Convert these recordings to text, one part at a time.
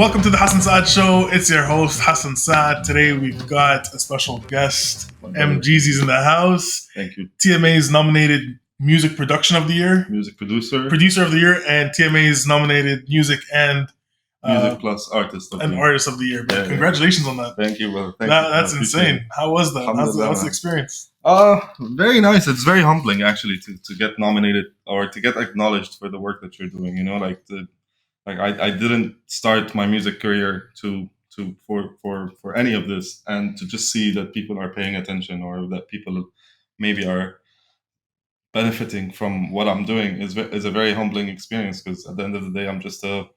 Welcome to the Hassan Saad Show. It's your host, Hassan Saad. Today we've got a special guest. Mjeezy's in the house. Thank you. TMA's nominated Music Production of the Year. Music producer. Producer of the Year. And TMA's nominated Music and Music plus Artist of the Year. Artist of the Year. But congratulations on that. Thank you, brother. That's insane. How was that? How's the experience? Very nice. It's very humbling, actually, to get nominated or to get acknowledged for the work that you're doing. You know, I didn't start my music career for any of this, and to just see that people are paying attention or that people maybe are benefiting from what I'm doing is a very humbling experience, because at the end of the day, I'm just a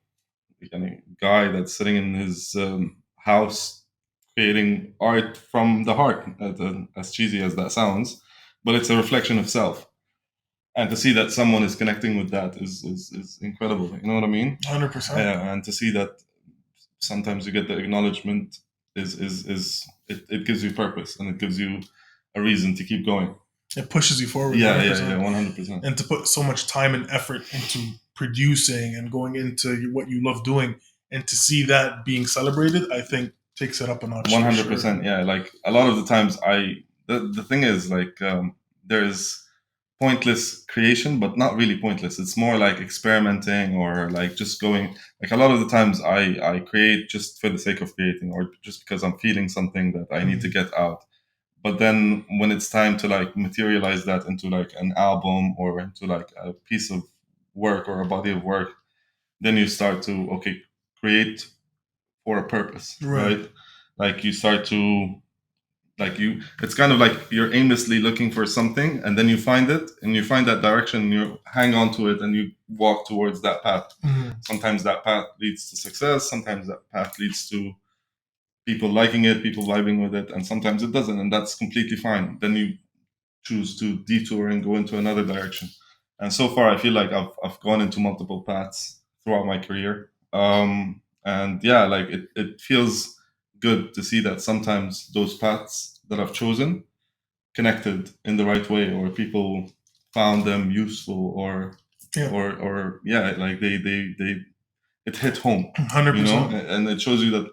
guy that's sitting in his house creating art from the heart, as cheesy as that sounds, but it's a reflection of self. And to see that someone is connecting with that is incredible. You know what I mean? 100%. Yeah, and to see that sometimes you get the acknowledgement it gives you purpose, and it gives you a reason to keep going. It pushes you forward. Yeah, 100%. And to put so much time and effort into producing and going into what you love doing, and to see that being celebrated, I think takes it up a notch. 100%. Sure. Yeah, like a lot of the times the thing is, like, there's pointless creation, but not really pointless. It's more like experimenting, or like just going, like, a lot of the times I create just for the sake of creating, or just because I'm feeling something that I need to get out. But then when it's time to like materialize that into like an album or into like a piece of work or a body of work, then you start to create for a purpose, right? Like you start to it's kind of like you're aimlessly looking for something, and then you find it, and you find that direction, and you hang on to it, and you walk towards that path. Sometimes that path leads to success, sometimes that path leads to people liking it, people vibing with it, and sometimes it doesn't, and that's completely fine. Then you choose to detour and go into another direction. And so far, I feel like I've gone into multiple paths throughout my career, and yeah, like it feels good to see that sometimes those paths that I've chosen connected in the right way, or people found them useful, or like they it hit home. 100%. You know, and it shows you that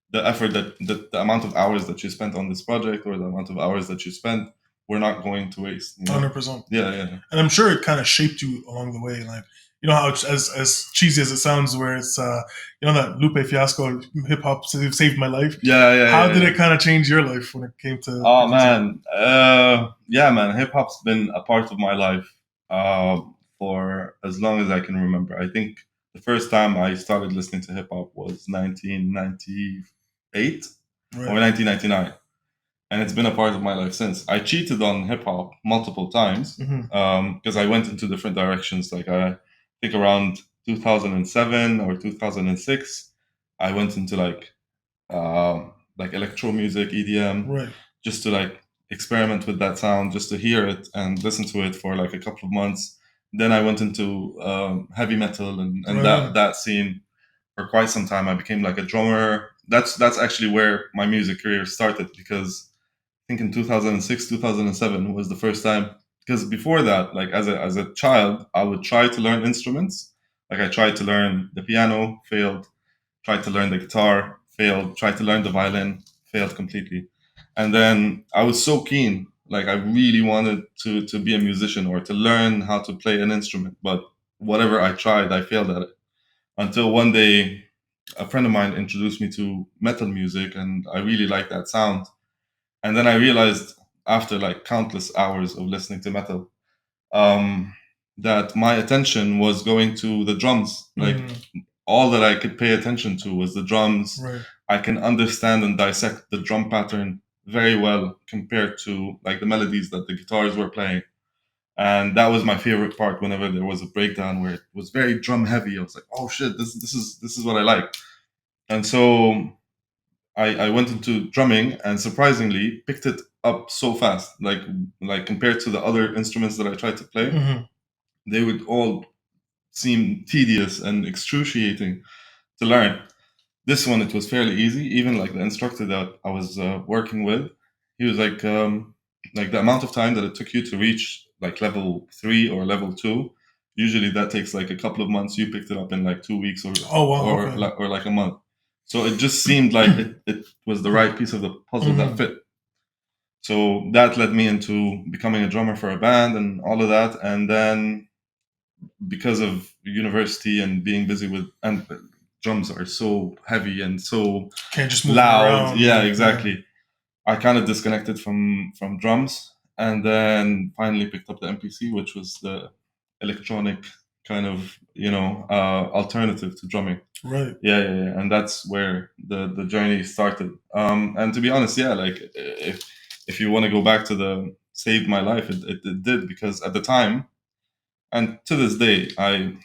the effort, that the amount of hours that you spent on this project, or the amount of hours that you spent, were not going to waste. You know? 100%. Yeah. And I'm sure it kind of shaped you along the way. Like, you know how as cheesy as it sounds, where it's that Lupe Fiasco, hip hop saved my life. How did it kind of change your life when it came to? Oh man, man, hip hop's been a part of my life for as long as I can remember. I think the first time I started listening to hip hop was 1998 or 1999. And it's been a part of my life since. I cheated on hip hop multiple times because I went into different directions. Like, I think around 2007 or 2006, I went into like electro music, EDM, just to like experiment with that sound, just to hear it and listen to it for like a couple of months. Then I went into heavy metal and that scene for quite some time. I became like a drummer. That's actually where my music career started, because I think in 2006, 2007 was the first time. Because before that, like as a child, I would try to learn instruments. Like, I tried to learn the piano, failed. Tried to learn the guitar, failed. Tried to learn the violin, failed completely. And then I was so keen, like I really wanted to be a musician or to learn how to play an instrument. But whatever I tried, I failed at it. Until one day, a friend of mine introduced me to metal music, and I really liked that sound. And then I realized, after like countless hours of listening to metal, that my attention was going to the drums. Like, all that I could pay attention to was the drums. I can understand and dissect the drum pattern very well compared to like the melodies that the guitars were playing. And that was my favorite part. Whenever there was a breakdown where it was very drum heavy, I was like, oh shit, this is what I like. And so I went into drumming, and surprisingly picked it up so fast. Like compared to the other instruments that I tried to play, they would all seem tedious and excruciating to learn. This one, it was fairly easy. Even like the instructor that I was working with, he was like the amount of time that it took you to reach like level 3 or level 2, usually that takes like a couple of months. You picked it up in like 2 weeks or like a month. So it just seemed like it was the right piece of the puzzle that fit. So that led me into becoming a drummer for a band and all of that. And then because of university and being busy with, and drums are so heavy and so can't just move loud. around. Yeah, exactly. Yeah. I kind of disconnected from drums, and then finally picked up the MPC, which was the electronic kind of alternative to drumming. Right. Yeah, and that's where the journey started. And to be honest, yeah, like if you want to go back to the saved my life, it did, because at the time, and to this day, I've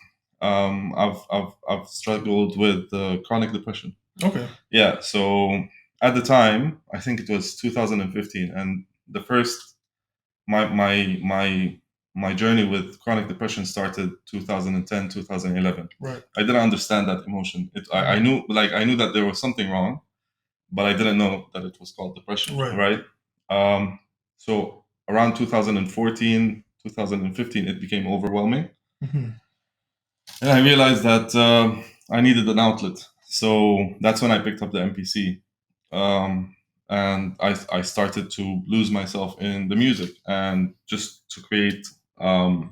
struggled with chronic depression. Okay. Yeah, so at the time, I think it was 2015, and the first my journey with chronic depression started 2010, 2011. Right. I didn't understand that emotion. I knew that there was something wrong, but I didn't know that it was called depression. Right. So around 2014, 2015, it became overwhelming. And I realized that I needed an outlet. So that's when I picked up the MPC. And I started to lose myself in the music, and just to create, to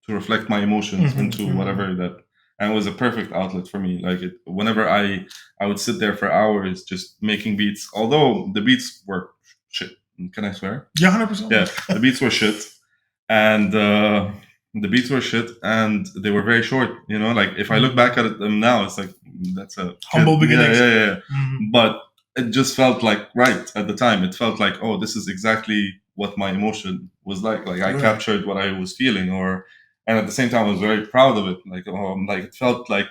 reflect my emotions into whatever that. And it was a perfect outlet for me. Like whenever I would sit there for hours just making beats, although the beats were shit. Can I swear? Yeah, 100%. Yeah, the beats were shit. And the beats were shit, and they were very short. Like if I look back at them now, it's like that's a humble beginning. Yeah. But it just felt like right at the time. It felt like, oh, this is exactly what my emotion was like. Like I captured what I was feeling, and at the same time, I was very proud of it. Like it felt like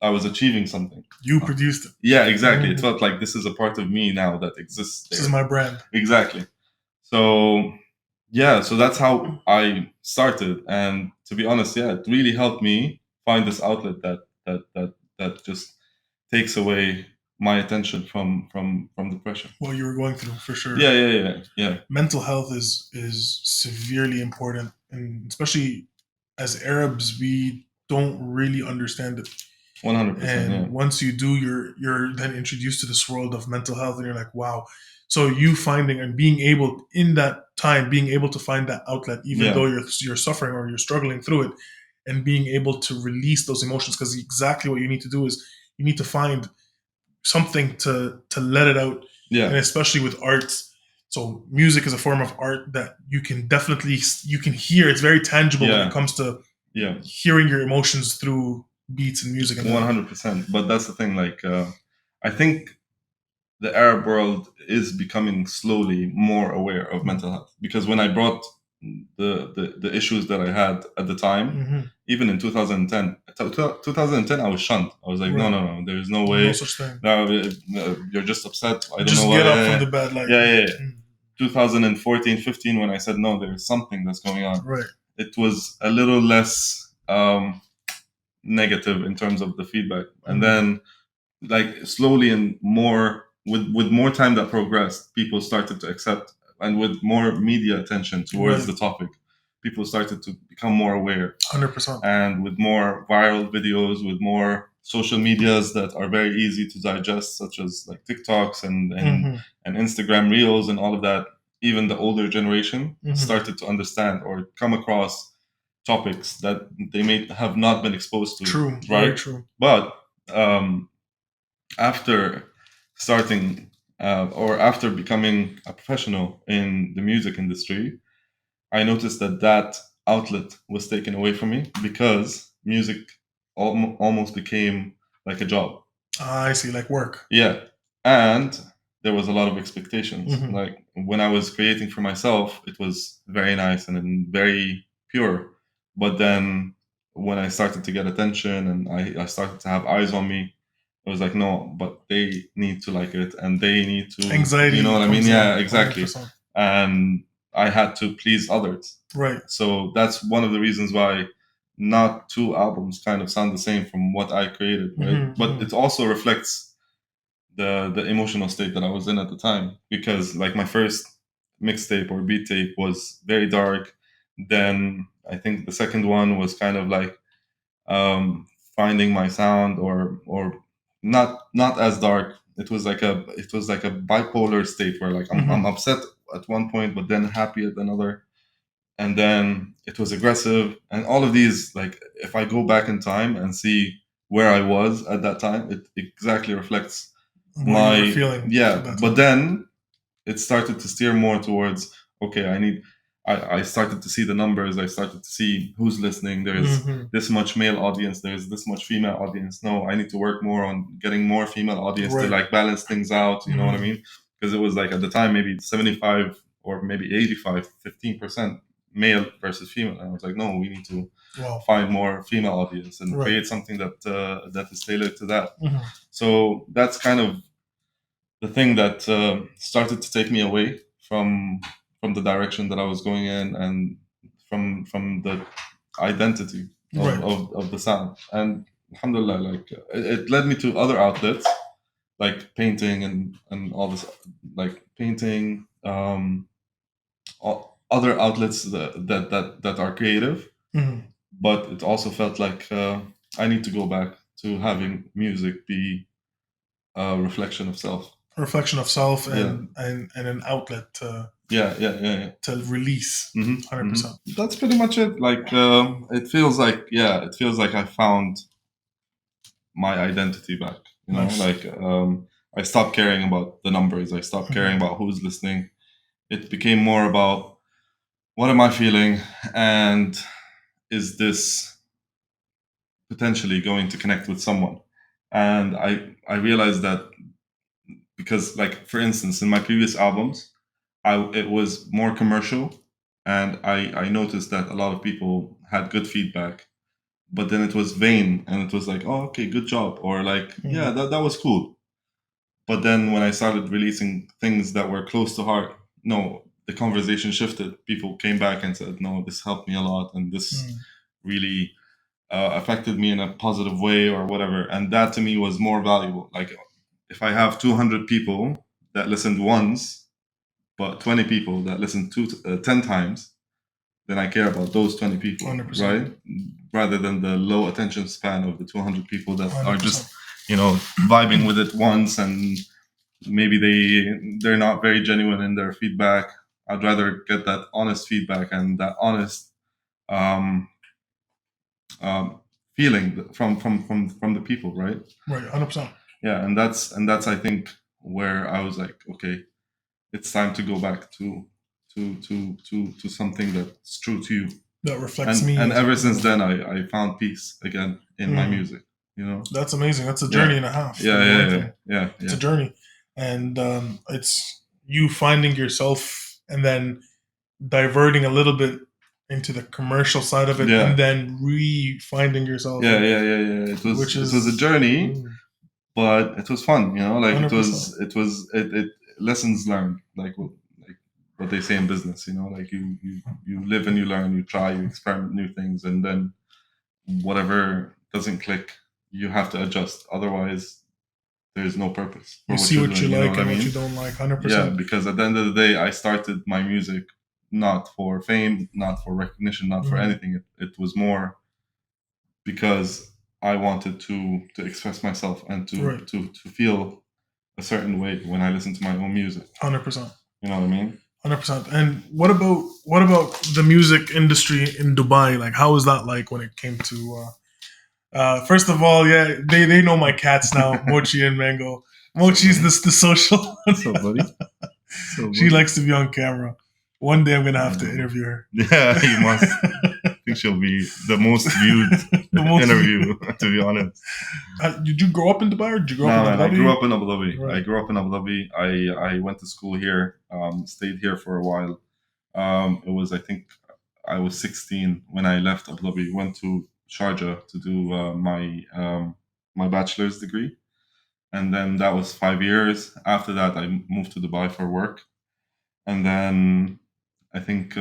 I was achieving something. You produced it. Yeah, exactly. It felt like this is a part of me now that exists there. This is my brand. Exactly. So yeah, so that's how I started, and to be honest, yeah, it really helped me find this outlet that just takes away my attention from depression. What you were going through, for sure. Yeah. Mental health is severely important, and especially as Arabs, we don't really understand it. 100%. And once you do, you're then introduced to this world of mental health, and you're like, wow. So you finding and being able in that time, being able to find that outlet, even though you're suffering or you're struggling through it, and being able to release those emotions, because exactly what you need to do is you need to find something to let it out. Yeah. And especially with arts. So music is a form of art that you can hear. It's very tangible when it comes to hearing your emotions through beats and music. 100%. But that's the thing. Like, I think the Arab world is becoming slowly more aware of mental health, because when I brought the issues that I had at the time, even in 2010, I was shunned. I was like, no, there is no way. No such thing. No, you're just upset. I don't just know get why. up from the bed. Like, yeah. 2014, 15, when I said no, there's something that's going on. Right. It was a little less negative in terms of the feedback, and then like slowly and more with more time that progressed, people started to accept, and with more media attention towards the topic, people started to become more aware. 100%. And with more viral videos, with more social medias that are very easy to digest, such as like TikToks and Instagram Reels and all of that, even the older generation started to understand or come across topics that they may have not been exposed to. True. Right? Very true. But after starting or after becoming a professional in the music industry, I noticed that outlet was taken away from me, because music almost became like a job. I see, like work. Yeah. And there was a lot of expectations. Like when I was creating for myself, it was very nice and very pure. But then when I started to get attention and I started to have eyes on me, I was like, no, but they need to like it, and they need to, anxiety. You know what I mean? Yeah, exactly. 100%. And I had to please others. Right. So that's one of the reasons why not two albums kind of sound the same from what I created, right? But it also reflects the emotional state that I was in at the time, because like my first mixtape or beat tape was very dark. Then I think the second one was kind of like finding my sound or not as dark. It was like a bipolar state where like I'm upset at one point, but then happy at another, and then it was aggressive, and all of these, like, if I go back in time and see where I was at that time, it exactly reflects What my you were feeling at yeah. that But time. then it started to steer more towards, okay, I started to see the numbers. I started to see who's listening. There's this much male audience. There's this much female audience. No, I need to work more on getting more female audience to Right. like balance things out. You know what I mean? Because it was like at the time maybe 75 or maybe 85, 15% male versus female. And I was like, no, we need to Wow. find more female audience and Right. create something that that is tailored to that. So that's kind of the thing that started to take me away from the direction that I was going in, and from the identity of, Right. of the sound. And alhamdulillah, like it led me to other outlets like painting and all this, like painting, other outlets that are creative. But it also felt like I need to go back to having music be a reflection of self. Reflection of self, and an outlet to to release. 100%. That's pretty much it. Like it feels like I found my identity back. You know, Nice. like I stopped caring about the numbers. I stopped caring about who's listening. It became more about what am I feeling, and is this potentially going to connect with someone? And I realized that because, like, for instance, in my previous albums, it was more commercial, and I noticed that a lot of people had good feedback, but then it was vain, and it was like, oh, okay, good job, or like, yeah, that was cool. But then when I started releasing things that were close to heart, no, the conversation shifted. People came back and said, no, this helped me a lot, and this really affected me in a positive way, or whatever. And that to me was more valuable. Like, if I have 200 people that listened once, but 20 people that listened 10 times, then I care about those 20 people, 100%. right? Rather than the low attention span of the 200 people that 100%. are just, vibing with it once, and maybe they're not very genuine in their feedback. I'd rather get that honest feedback and that honest um, feeling from the people, right? Right, 100%. Yeah, and that's I think where I was like, okay, it's time to go back to something that's true to you. That reflects me. And ever since then, I found peace again in my music. That's amazing. That's a journey and a half. Yeah. It's a journey, and it's you finding yourself, and then diverting a little bit into the commercial side of it, and then re-finding yourself. Yeah. It was a journey, but it was fun. Like 100%. It lessons learned, like what they say in business. Like you live and you learn, you try, you experiment new things, and then whatever doesn't click, you have to adjust. Otherwise, there's no purpose. You see what you like and what you don't like. 100%. Yeah, because at the end of the day, I started my music not for fame, not for recognition, not for anything. It was more because I wanted to express myself and to feel a certain way when I listen to my own music. 100%. You know what I mean? 100%. And what about the music industry in Dubai? Like, how was that like when it came to? First of all, yeah, they know my cats now, Mochi and Mango. Mochi's the social. So buddy. She likes to be on camera. One day I'm gonna have to interview her. Yeah, you must. I think she'll be the most viewed interview, to be honest. Did you grow up in Dubai, or did you grow up in Abu Dhabi? I grew up in Abu Dhabi. Right. I grew up in Abu Dhabi. I went to school here, stayed here for a while. It was, I think, I was 16 when I left Abu Dhabi. Went to Sharjah to do my bachelor's degree. And then that was 5 years. After that, I moved to Dubai for work. And then I think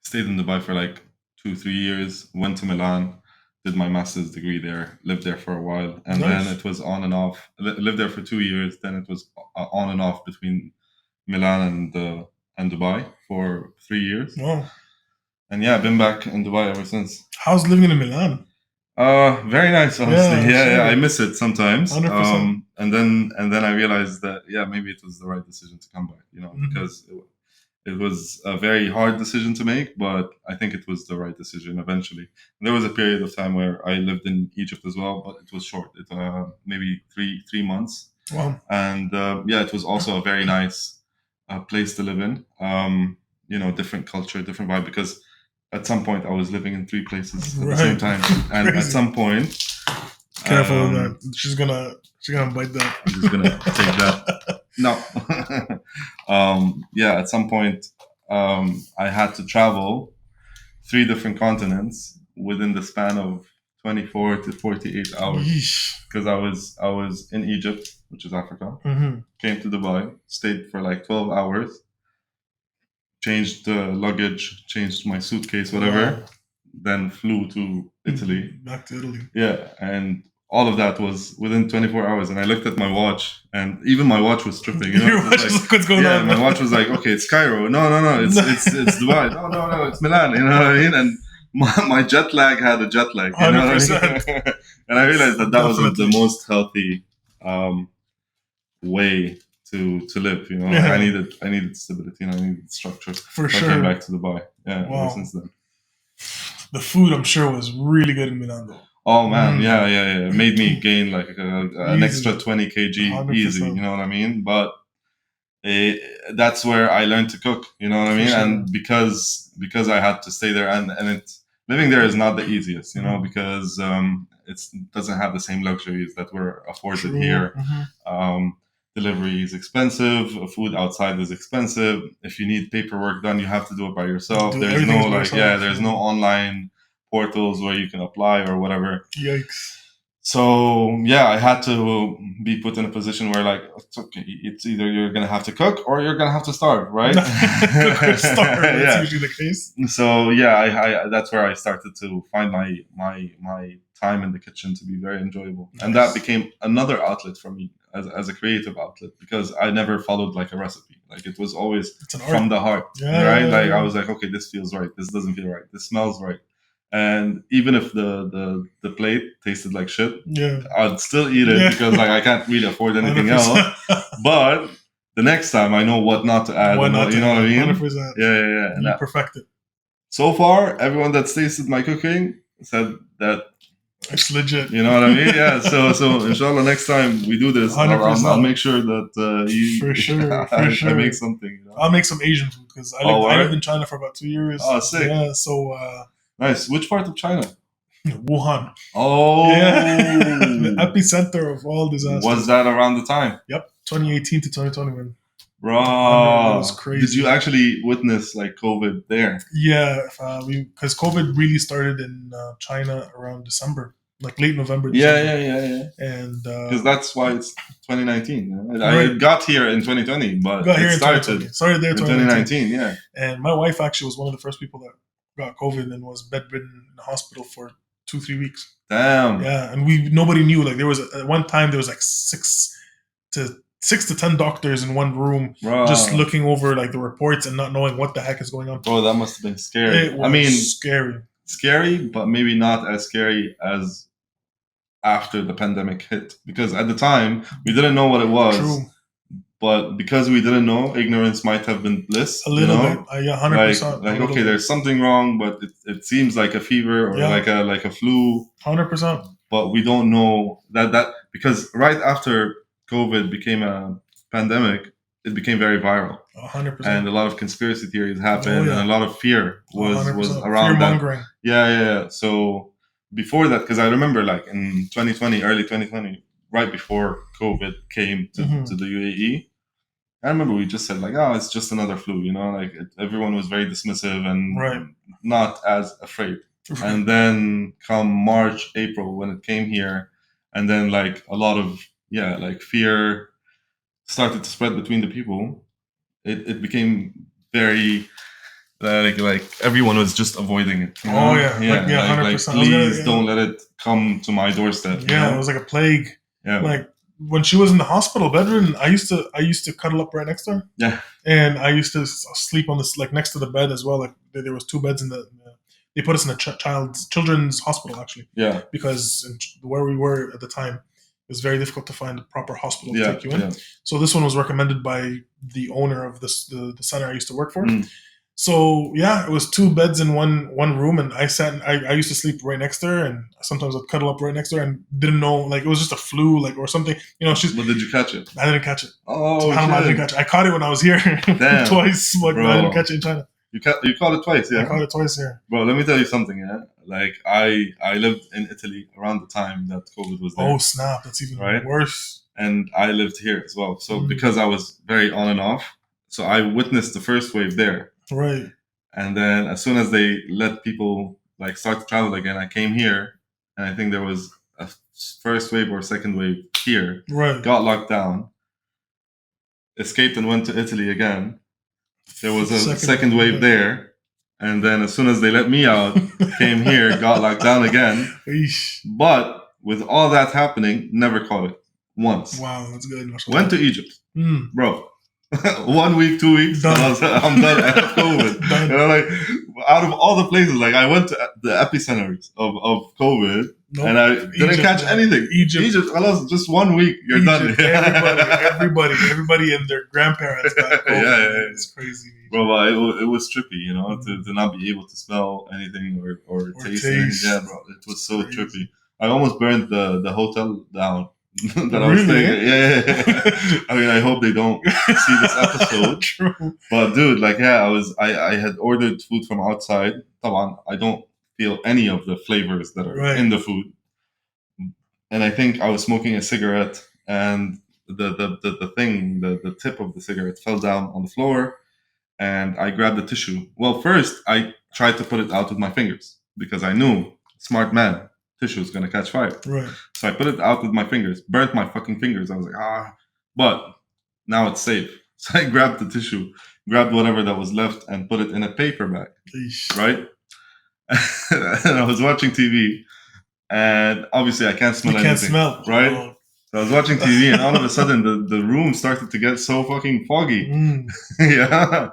stayed in Dubai for like 2-3 years. Went to Milan, did my master's degree there. Lived there for a while, and then it was on and off. Lived there for 2 years. Then it was on and off between Milan and Dubai for 3 years. Wow. And yeah, I've been back in Dubai ever since. How's living in Milan? Very nice, honestly. Yeah, I sure. miss it sometimes. 100%. And then I realized that maybe it was the right decision to come back. Hmm. Because it was a very hard decision to make, but I think it was the right decision eventually. There was a period of time where I lived in Egypt as well, but it was short. It maybe three months, Wow. and it was also a very nice place to live in. Different culture, different vibe. Because at some point I was living in three places at the same Right. time, and at Crazy. some point, Careful with that. She's gonna bite that. I'm just gonna take that. No. At some point, I had to travel three different continents within the span of 24 to 48 hours. Yeesh. Because I was in Egypt, which is Africa, Hmm. came to Dubai, stayed for like 12 hours, changed the luggage, changed my suitcase, whatever, Wow. then flew to Italy. Back to Italy. Yeah, and all of that was within 24 hours. And I looked at my watch, and even my watch was tripping. Your It's watch like, is like, what's going on? my watch was like, okay, it's Cairo. No, it's Dubai. No, it's Milan. You know what I mean? And my jet lag had a jet lag. You know what I mean? 100%. And I realized that wasn't the Definitely. most healthy um, way to live. Yeah. I needed stability and I needed structure. For So I sure. came back to Dubai. Yeah, Wow. ever since then. The food, I'm sure, was really good in Milan, though. Oh man, yeah. It made me gain like an extra Easily. 20 kg 100%. easy. You know what I mean? But that's where I learned to cook. You know what I For mean? sure. And because I had to stay there, and living there is not the easiest. Because it doesn't have the same luxuries that were afforded True. here. Mhm. Delivery is expensive. Food outside is expensive. If you need paperwork done, you have to do it by yourself. Do There's everything no by like yourself. there's no online portals where you can apply or whatever. Yikes. So I had to be put in a position where like it's okay. It's either you're gonna have to cook or you're gonna have to starve, right? Cook or starve. That's Yeah. usually the case. So I that's where I started to find my time in the kitchen to be very enjoyable, and that Nice. became another outlet for me as a creative outlet, because I never followed like a recipe. Like it was always It's an from art. the heart, Yeah, right? yeah, Like yeah. I was like, okay, this feels right. This doesn't feel right. This smells right. And even if the plate tasted like shit, Yeah. I'd still eat it, Yeah. because like I can't really afford anything else. 100%. But the next time I know what not to add. Why and not what, to you know what I mean? 100%. Yeah. And You perfect it. so far, everyone that's tasted my cooking said that It's legit. you know what I mean. Yeah. So inshallah, next time we do this, I'll 100%. make sure that you For sure. For I sure. make something. I'll make some Asian food because I Oh, lived word? in China for about 2 years. Oh, sick. Yeah, so Nice. Which part of China? Wuhan. Oh, Yeah. The epicenter of all disasters. was that around the time? Yep, 2018 to 2020, man. Bro, It was crazy. did you actually witness like COVID there? Yeah, because COVID really started in China around December, like late November. Yeah. December. And Because that's why it's 2019. Right. It got here in 2020, but got here it in started 2020. Started there in 2019. 2019. Yeah. And my wife actually was one of the first people that got COVID and was bedridden in the hospital for 2-3 weeks. Damn. Yeah, and nobody knew. Like there was at one time there was like 6 to 10 doctors in one room, Bro. just looking over like the reports and not knowing what the heck is going on. Bro, that must have been scary. It was scary, but maybe not as scary as after the pandemic hit. Because at the time, we didn't know what it was. True. But because we didn't know, ignorance might have been bliss. A little bit. Yeah, 100%. Like okay, there's something wrong, but it seems like a fever or like a flu. 100%. But we don't know that because right after COVID became a pandemic, it became very viral. 100%. And a lot of conspiracy theories happened, and a lot of fear was 100%. around that. Fear-mongering. Yeah. So before that, because I remember like in 2020, early 2020, right before COVID came to the UAE, I remember we just said like, oh, it's just another flu, like everyone was very dismissive and not as afraid. And then come March, April, when it came here, and then like a lot of like fear started to spread between the people. It became very like everyone was just avoiding it. Oh yeah, 100%. Like please don't let it come to my doorstep. Yeah, it was like a plague. Yeah, like when she was in the hospital bedridden, I used to cuddle up right next to her. Yeah, and I used to sleep on this like next to the bed as well. Like there was 2 beds in the they put us in a children's hospital actually. Yeah. Because where we were at the time, it was very difficult to find a proper hospital to take you in. Yeah. So this one was recommended by the owner of the center I used to work for. So yeah, it was 2 beds in one room, and I used to sleep right next to her, and sometimes I'd cuddle up right next to her, and didn't know, like, it was just a flu, like, or something. But did you catch it? I didn't catch it. Oh, so I didn't catch it. I caught it when I was here twice, but I didn't catch it in China. You caught it twice, yeah? I caught it twice here. Bro, let me tell you something, yeah? Like, I lived in Italy around the time that COVID was there. Oh, snap. That's even worse. And I lived here as well. So because I was very on and off, so I witnessed the first wave there. Right. And then as soon as they let people, like, start to travel again, I came here. And I think there was a first wave or second wave here. Right. Got locked down. Escaped and went to Italy again. There was a second wave there, and then as soon as they let me out, came here, got locked down again. But with all that happening, never caught it once. Wow, that's good. Went to Egypt, bro. 1 week, 2 weeks, I'm done. I have COVID. Like, out of all the places, like, I went to the epicenters of COVID. Nope. And I didn't catch anything. Egypt, just 1 week, you're done. Everybody and their grandparents got COVID. Yeah. It's crazy. Bro, it was trippy, to not be able to smell anything or taste anything. Yeah, bro, it was so trippy. I almost burned the hotel down that I was staying. Yeah. I mean, I hope they don't see this episode. True. But dude, like, yeah, I had ordered food from outside. I don't feel any of the flavors that are in the food. And I think I was smoking a cigarette, and the tip of the cigarette fell down on the floor, and I grabbed the tissue. Well, first I tried to put it out with my fingers because I knew, smart man, tissue is gonna catch fire. Right. So I put it out with my fingers, burnt my fucking fingers. I was like, but now it's safe. So I grabbed the tissue, grabbed whatever that was left, and put it in a paper bag. Right? And I was watching TV, and obviously I can't smell anything. You can't smell. Right? Oh. So I was watching TV, and all of a sudden the room started to get so fucking foggy. Yeah.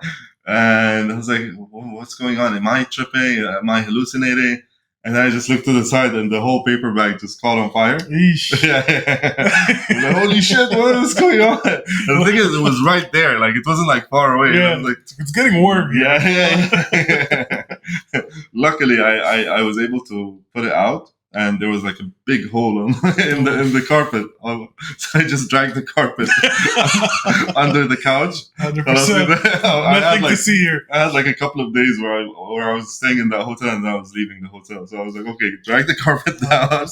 And I was like, what's going on? Am I tripping? Am I hallucinating? And then I just looked to the side, and the whole paper bag just caught on fire. Yeah. I was like, holy shit, what is going on? And the thing is, it was right there. Like, it wasn't like far away. Yeah. I was like, it's getting warm. Yeah. Luckily, I was able to put it out, and there was like a big hole in the carpet. So I just dragged the carpet under the couch. 100%. Nothing to see here. I had like a couple of days where I was staying in that hotel, and then I was leaving the hotel. So I was like, okay, drag the carpet down.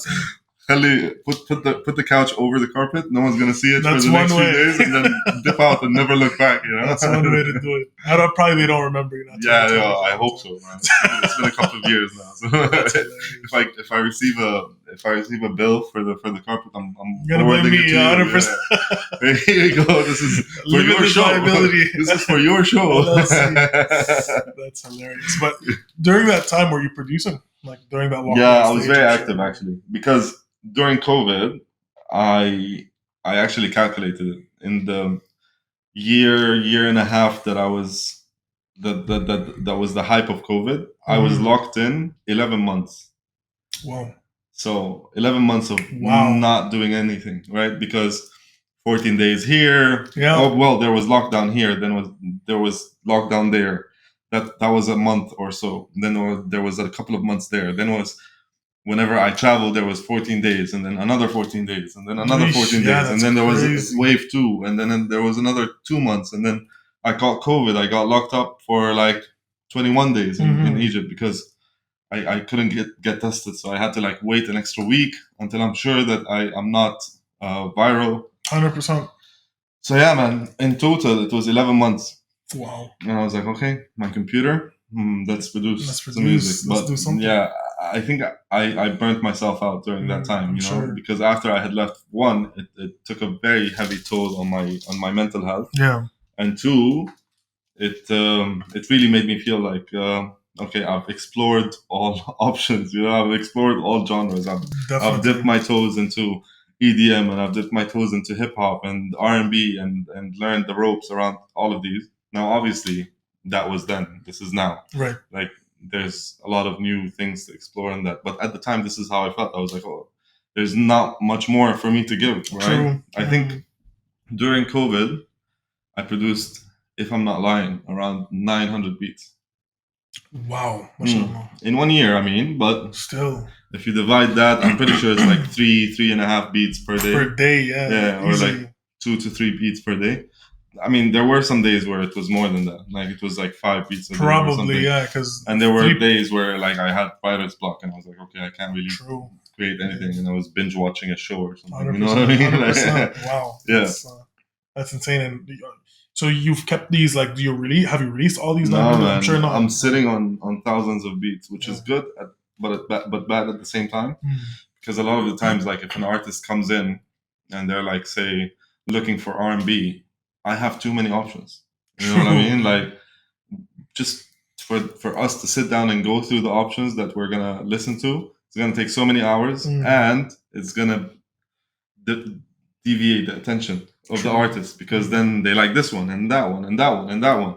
Put the couch over the carpet. No one's gonna see it for the next few days, and then dip out and never look back. That's one way to do it. Probably they don't remember you. I hope so, man. It's been a couple of years now. So if I receive a bill for the carpet, I'm gonna blame me 100%. Here you go. This is for your show. This is for your show. That's hilarious. But during that time, were you producing? Like during that lockdown? Yeah, I was very active actually, because during COVID, I actually calculated it. In the year and a half that I was that was the hype of COVID, I was locked in 11 months. Wow. So 11 months of not doing anything, right? Because 14 days here. Yeah. Oh, well, there was lockdown here. Then there was lockdown there. That was a month or so. Then there was a couple of months there. Then was whenever I traveled, there was 14 days, and then another 14 days, and then another 14 days, and then there was wave 2, and then there was another 2 months, and then I caught COVID. I got locked up for like 21 days in Egypt because I couldn't get tested, so I had to like wait an extra week until I'm sure that I'm not viral. 100%. So yeah, man. In total, it was 11 months. Wow. And I was like, okay, my computer, let's produce some Let's music. But do something. yeah, I think I burnt myself out during that time, because after I had left, one, it took a very heavy toll on my mental health. Yeah. And two, it really made me feel like, okay, I've explored all options, I've explored all genres. I've dipped my toes into EDM, and I've dipped my toes into hip hop and R&B and learned the ropes around all of these. Now, obviously, that was then. This is now. Right. Like, there's a lot of new things to explore in that. But at the time, this is how I felt. I was like, oh, there's not much more for me to give, right? True. I think during COVID, I produced, if I'm not lying, around 900 beats. Wow. In 1 year, I mean, but still, if you divide that, I'm pretty sure it's like 3.5 beats per day. per day, yeah. Or like 2 to 3 beats per day. I mean, there were some days where it was more than that. Like it was like 5 beats a day or something. Yeah. And there were days where like I had writer's block and I was like, okay, I can't really create anything, and I was binge watching a show or something. You know what I mean? 100%. Wow. Yeah. That's insane. And so you've kept these, like, have you released all these? No, man. I'm sure not. I'm sitting on thousands of beats, which is good, but bad at the same time. Because a lot of the times, like if an artist comes in and they're like, say, looking for R&B, I have too many options. You know what I mean? Like, just for us to sit down and go through the options that we're gonna listen to, it's gonna take so many hours, and it's gonna deviate the attention of the artist, because then they like this one and that one and that one and that one,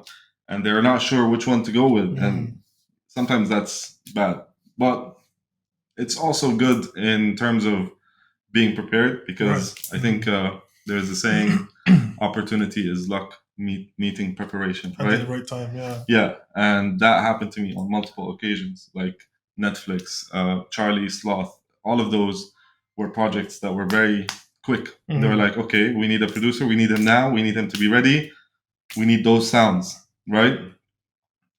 and they're not sure which one to go with, and sometimes that's bad. But it's also good in terms of being prepared, because I think there's a saying, opportunity is luck meeting preparation, right? At the right time, yeah. Yeah, and that happened to me on multiple occasions, like Netflix, Charlie Sloth, all of those were projects that were very quick. They were like, okay, we need a producer, we need him now, we need him to be ready, we need those sounds, right?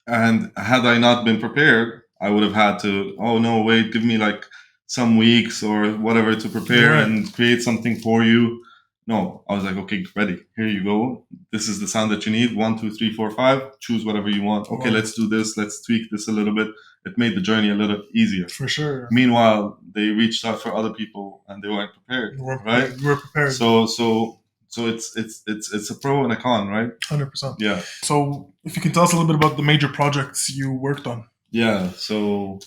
And had I not been prepared, I would have had to, oh no, wait, give me like some weeks or whatever to prepare and create something for you. No, I was like, okay, ready. Here you go. This is the sound that you need. 1, 2, 3, 4, 5. Choose whatever you want. Okay, let's do this. Let's tweak this a little bit. It made the journey a little easier. For sure. Meanwhile, they reached out for other people and they weren't prepared. Right? You were prepared. So it's a pro and a con, right? 100%. Yeah. So if you can tell us a little bit about the major projects you worked on. Yeah. So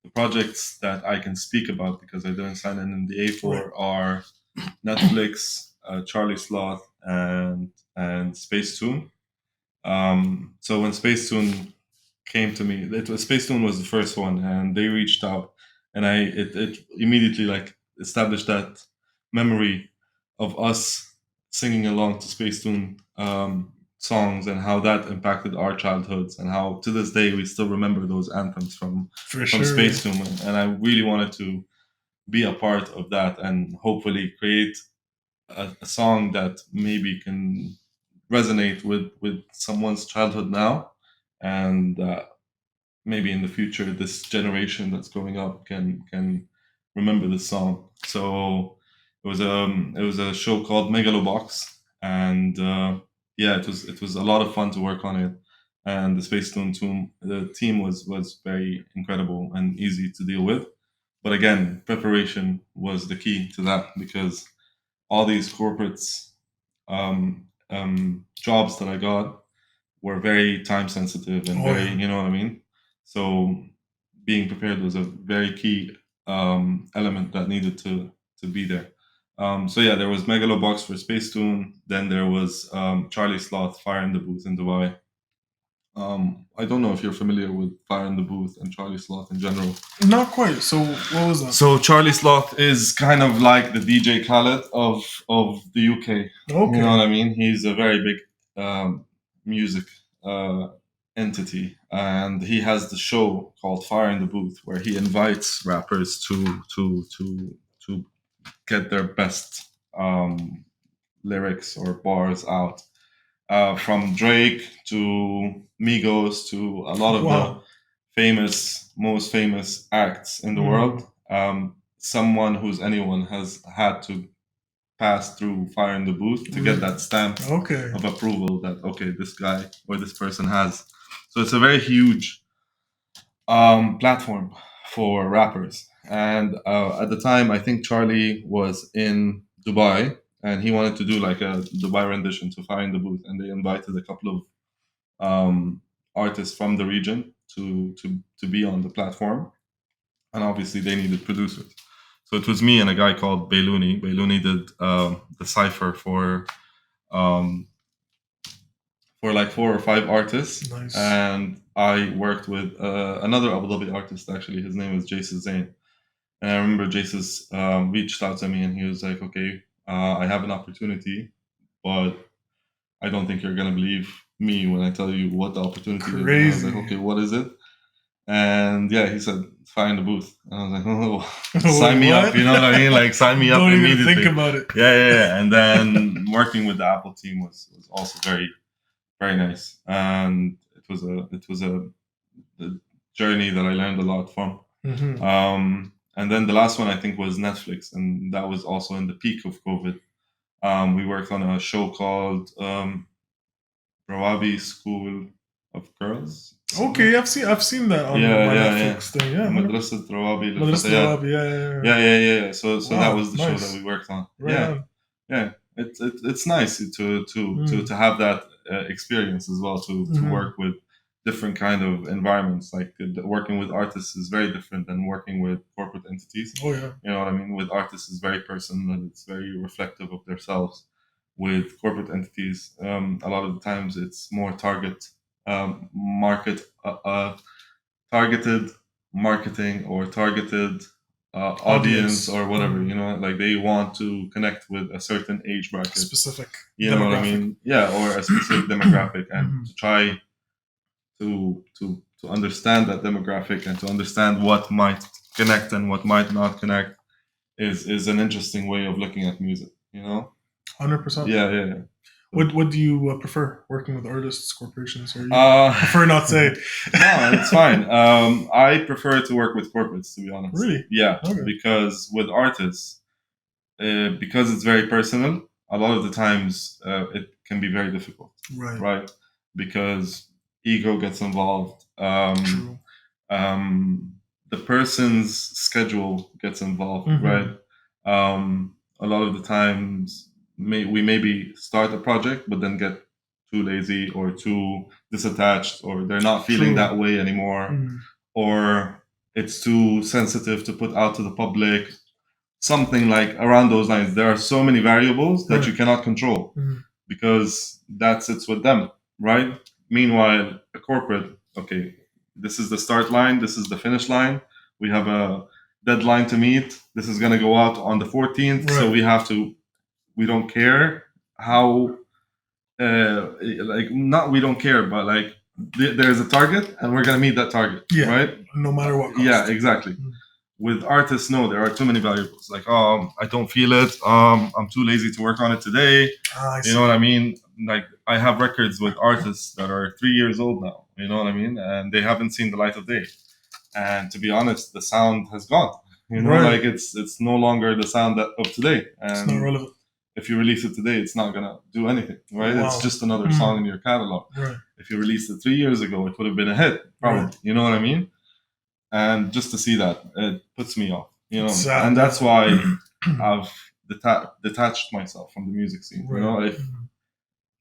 the projects that I can speak about, because I didn't sign an NDA for, are Netflix, Charlie Sloth, and Spacetoon. So when Spacetoon came to me, Spacetoon was the first one, and they reached out, and it immediately like established that memory of us singing along to Spacetoon songs, and how that impacted our childhoods, and how to this day we still remember those anthems from Spacetoon, and I really wanted to be a part of that and hopefully create a song that maybe can resonate with someone's childhood now, and maybe in the future this generation that's growing up can remember this song. So it was a show called Megalobox, and yeah, it was a lot of fun to work on it, and the the team was very incredible and easy to deal with. But again, preparation was the key to that, because all these corporates jobs that I got were very time sensitive and you know what I mean? So being prepared was a very key element that needed to be there. So yeah, there was Megalobox for Spacetoon. Then there was Charlie Sloth, Fire in the Booth in Dubai. I don't know if you're familiar with Fire in the Booth and Charlie Sloth in general. Not quite. So what was that? So Charlie Sloth is kind of like the DJ Khaled of the UK. Okay. You know what I mean? He's a very big music entity, and he has the show called Fire in the Booth, where he invites rappers to get their best lyrics or bars out. From Drake to Migos to a lot of the most famous acts in the world. Someone anyone has had to pass through Fire in the Booth to get that stamp of approval that, okay, this guy or this person has. So it's a very huge platform for rappers. And at the time, I think Charlie was in Dubai, and he wanted to do like a Dubai rendition to Fire in the Booth, and they invited a couple of artists from the region to be on the platform, and obviously they needed producers. So it was me and a guy called Beiluni. Beiluni did the cipher for for like 4 or 5 artists. Nice. And I worked with another Abu Dhabi artist, actually. His name was Jason Zain. And I remember Jason reached out to me and he was like, okay, I have an opportunity, but I don't think you're going to believe me when I tell you what the opportunity is. And I was like, okay, what is it? And yeah, he said, find a booth. And I was like, oh, sign me up. You know what I mean? Like, sign me up immediately. Don't even think about it. Yeah. And then working with the Apple team was also very, very nice. And it was a journey that I learned a lot from. Mm-hmm. And then the last one I think was Netflix, and that was also in the peak of COVID. We worked on a show called Rawabi School of Girls. Okay, I've seen that on my Netflix thing. Yeah, Madrasat Rawabi. Yeah. So wow, that was the show that we worked on. Right yeah. It's nice to have that experience as well, to work with different kind of environments. Like working with artists is very different than working with corporate entities. Oh yeah. You know what I mean? With artists, it's very personal and it's very reflective of themselves. With corporate entities, a lot of the times it's more targeted marketing or targeted audience or whatever. You know, like they want to connect with a certain age bracket, specific. You know what I mean? Yeah, or a specific demographic, and to try to understand that demographic and to understand what might connect and what might not connect is an interesting way of looking at music. You know. 100%. Yeah. What do you prefer, working with artists, corporations, or you prefer not say? No, it's fine. I prefer to work with corporates, to be honest. Really? Yeah, okay. Because with artists, because it's very personal, a lot of the times it can be very difficult. Right? Because ego gets involved. True. The person's schedule gets involved, right? A lot of the times we maybe start a project but then get too lazy or too disattached, or they're not feeling that way anymore, or it's too sensitive to put out to the public, something like around those lines. There are so many variables that you cannot control because that sits with them, right? Meanwhile, a corporate, okay, this is the start line, this is the finish line, we have a deadline to meet, this is going to go out on the 14th, so we don't care how, we don't care, but like there's a target and we're going to meet that target, right? No matter what cost. Yeah, exactly. With artists, no, there are too many variables. Like, I don't feel it. I'm too lazy to work on it today. You know what I mean? Like, I have records with artists that are 3 years old now. You know what I mean? And they haven't seen the light of day. And to be honest, the sound has gone. You know, like it's no longer the sound of today. And it's not relevant. If you release it today, it's not gonna do anything, right? Wow. It's just another song in your catalog. Right. If you released it 3 years ago, it would have been a hit, probably. Right. You know what I mean? And just to see that, it puts me off, you know. Sad. And that's why I've detached myself from the music scene. Right. You know,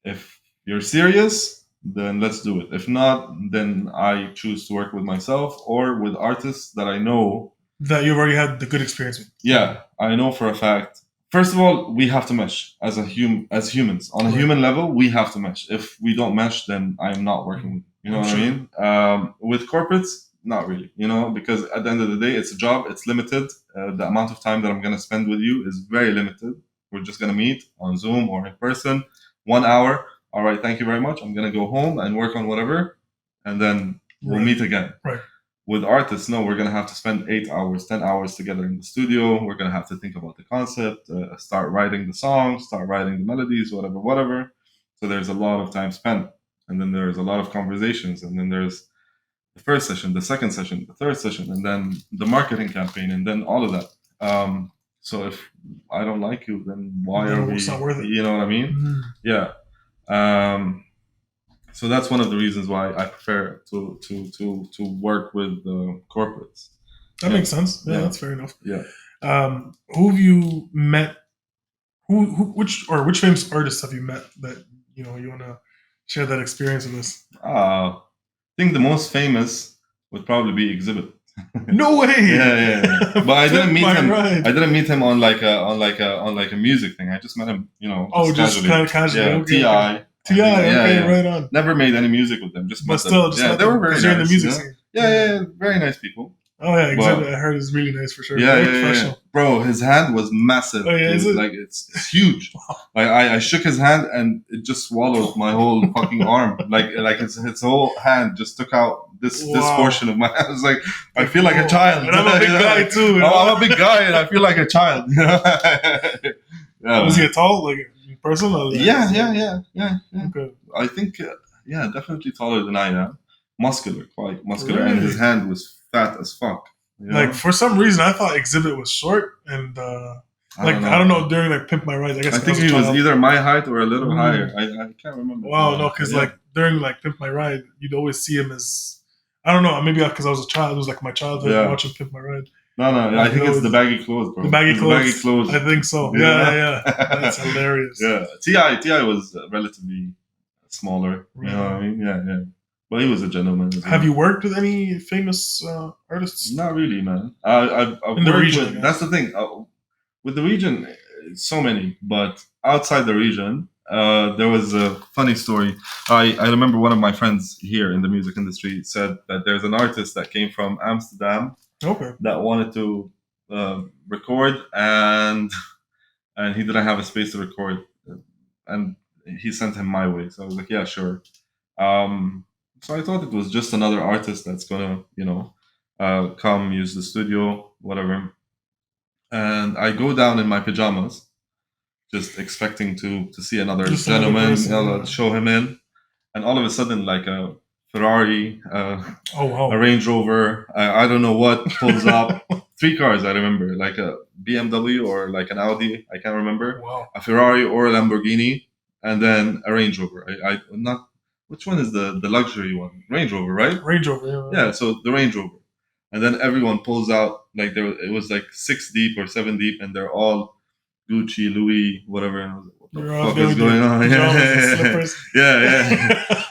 if you're serious, then let's do it. If not, then I choose to work with myself or with artists that I know that you've already had the good experience with. Yeah, I know for a fact. First of all, we have to mesh as humans. On a human level, we have to mesh. If we don't mesh, then I'm not working with you. You know what I mean? With corporates, not really. You know, because at the end of the day, it's a job. It's limited. The amount of time that I'm going to spend with you is very limited. We're just going to meet on Zoom or in person. 1 hour. All right, thank you very much. I'm going to go home and work on whatever. And then we'll meet again. Right. With artists, no, we're going to have to spend 8 hours, 10 hours together in the studio. We're going to have to think about the concept, start writing the songs, start writing the melodies, whatever. So there's a lot of time spent. And then there's a lot of conversations. And then there's the first session, the second session, the third session, and then the marketing campaign, and then all of that. So if I don't like you, then why are we? It's not worth it. You know what I mean? Mm-hmm. Yeah. So that's one of the reasons why I prefer to work with corporates. That makes sense. Yeah, that's fair enough. Yeah. Who have you met? Which famous artists have you met that you want to share that experience with us? I think the most famous would probably be Exhibit. No way. Yeah. But I didn't meet him. Right. I didn't meet him on like a music thing. I just met him, just kind of casually. Yeah, Okay, right on. Never made any music with them, just but still, just they were very nice. You're in the music scene. Yeah, very nice people. Oh yeah, Exhibit. I heard is really nice for sure. Yeah, yeah. Bro, his hand was massive. Oh, yeah, like it's huge. Like I shook his hand and it just swallowed my whole fucking arm. Like his whole hand just took out this portion of my hand. I was like, I feel like a child. And I'm a big guy too. I'm a big guy and I feel like a child. Was he a tall, like in person? Or yeah. Okay. I think definitely taller than I am. Muscular, quite muscular, really? And his hand was fat as fuck. You know? Like for some reason, I thought Exhibit was short, and I don't know during like Pimp My Ride. I think he was either my height or a little higher. I can't remember. Wow, no, because like during like Pimp My Ride, you'd always see him as I don't know, maybe because I was a child. It was like my childhood watching Pimp My Ride. No, I think it's the baggy clothes, bro. The baggy clothes. I think so. Yeah. That's hilarious. Yeah, Ti was relatively smaller. You know what I mean? Yeah. But he was a gentleman. Have you worked with any famous artists? Not really, man. I've in the region. That's the thing. With the region, so many. But outside the region, there was a funny story. I remember one of my friends here in the music industry said that there's an artist that came from Amsterdam. Okay. That wanted to record and he didn't have a space to record, and he sent him my way. So I was like, yeah, sure. So I thought it was just another artist that's gonna, come use the studio, whatever. And I go down in my pajamas, just expecting to see another gentleman, show him in, and all of a sudden, like a Ferrari, a Range Rover, I don't know what pulls up. 3 cars I remember, like a BMW or like an Audi, I can't remember. Wow. A Ferrari or a Lamborghini, and then a Range Rover. I not. Which one is the luxury one? Range Rover, right? Range Rover, yeah. So the Range Rover, and then everyone pulls out like it was like 6 deep or 7 deep, and they're all Gucci, Louis, whatever. And I was like, what the fuck is going on? Yeah.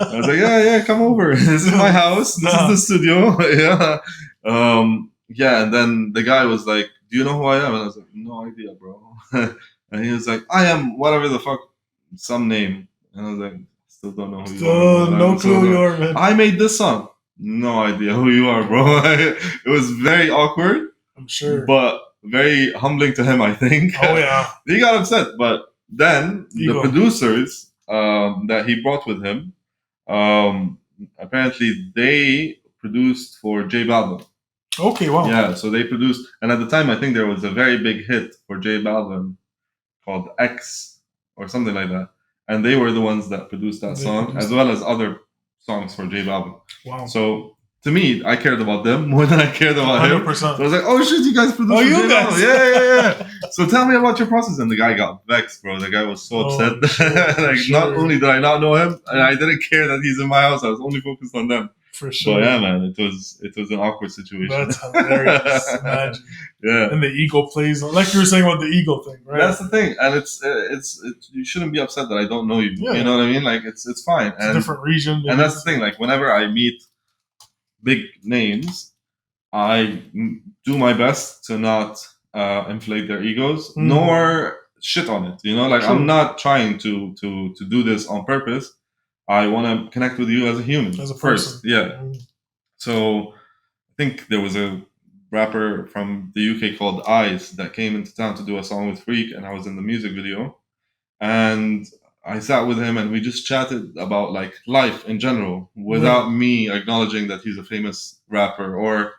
I was like, yeah, come over. This is my house. This is the studio. Yeah. And then the guy was like, do you know who I am? And I was like, no idea, bro. And he was like, I am whatever the fuck, some name. And I was like, still don't know who you are. No clue who you are, man. I made this song. No idea who you are, bro. It was very awkward. I'm sure. But very humbling to him, I think. Oh, yeah. He got upset. But then the producers that he brought with him, apparently they produced for J Balvin. Okay, wow. Yeah, so they produced. And at the time, I think there was a very big hit for J Balvin called X or something like that. And they were the ones that produced that song, as well as other songs for J Balvin. Wow. So to me, I cared about them more than I cared about 100%. him. So I was like, oh shit, you guys produced for J Balvin. Yeah. So tell me about your process. And the guy got vexed, bro. The guy was so upset. Sure. Not only did I not know him, and I didn't care that he's in my house, I was only focused on them. For sure. But yeah, man, it was an awkward situation. That's hilarious. Imagine. Yeah. And the ego plays, like you were saying about the ego thing, right? That's the thing, and it's you shouldn't be upset that I don't know you. Yeah. You know what I mean? Like it's fine. It's a different region. And that's the thing. Like whenever I meet big names, I do my best to not inflate their egos, nor shit on it. You know, like I'm not trying to do this on purpose. I want to connect with you as a human, as a person. First. Yeah. So I think there was a rapper from the UK called Eyes that came into town to do a song with Freak, and I was in the music video. And I sat with him and we just chatted about like life in general without me acknowledging that he's a famous rapper, or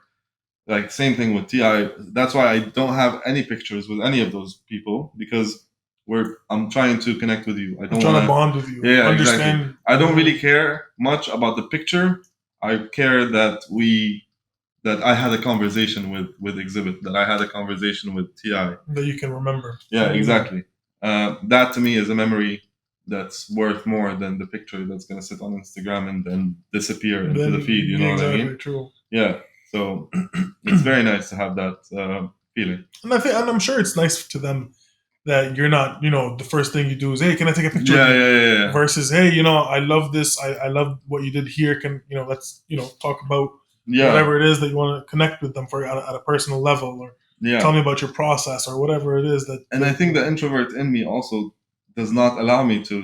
like same thing with T.I. That's why I don't have any pictures with any of those people, because I'm trying to connect with you. I'm trying to bond with you. Yeah, understand. Exactly. I don't really care much about the picture. I care that I had a conversation with Exhibit, that I had a conversation with T.I. That you can remember. Yeah, exactly. That to me is a memory that's worth more than the picture that's going to sit on Instagram and then disappear into the feed. You know what I mean? True. Yeah. So it's very nice to have that feeling. And I'm sure it's nice to them that you're not, the first thing you do is, hey, can I take a picture of you? Yeah. Versus, hey, I love this. I love what you did here. Can, let's, talk about whatever it is that you want to connect with them for at a personal level, or tell me about your process or whatever it is that. And I think the introvert in me also does not allow me to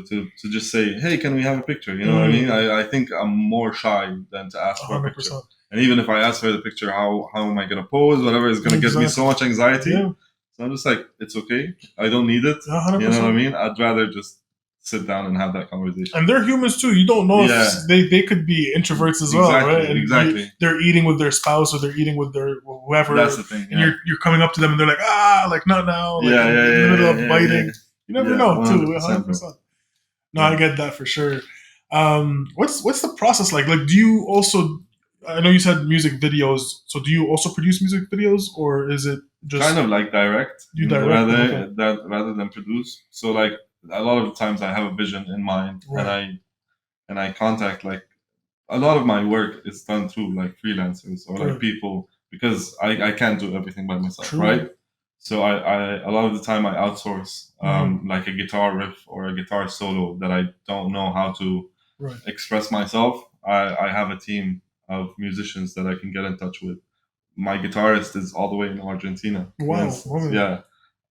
just say, hey, can we have a picture? You know what I mean? I think I'm more shy than to ask for a picture. And even if I ask for the picture, how am I going to pose? Whatever is going to give me so much anxiety. Yeah. So I'm just like, it's okay. I don't need it. 100%. You know what I mean? I'd rather just sit down and have that conversation. And they're humans too. You don't know if they could be introverts as well, right? And exactly. They're eating with their spouse or they're eating with their whoever. That's the thing. And you're coming up to them and they're like, like not now. Like in the middle of biting. You never know 100%, too. 100%. No, I get that for sure. What's the process like? Like, do you also? I know you said music videos. So do you also produce music videos, or is it just kind of like direct? You direct rather than produce. So like a lot of the times I have a vision in mind, right. and I contact like a lot of my work is done through like freelancers or like people because I can't do everything by myself, right? So I a lot of the time I outsource like a guitar riff or a guitar solo that I don't know how to express myself. I have a team of musicians that I can get in touch with. My guitarist is all the way in Argentina. Wow. Yeah.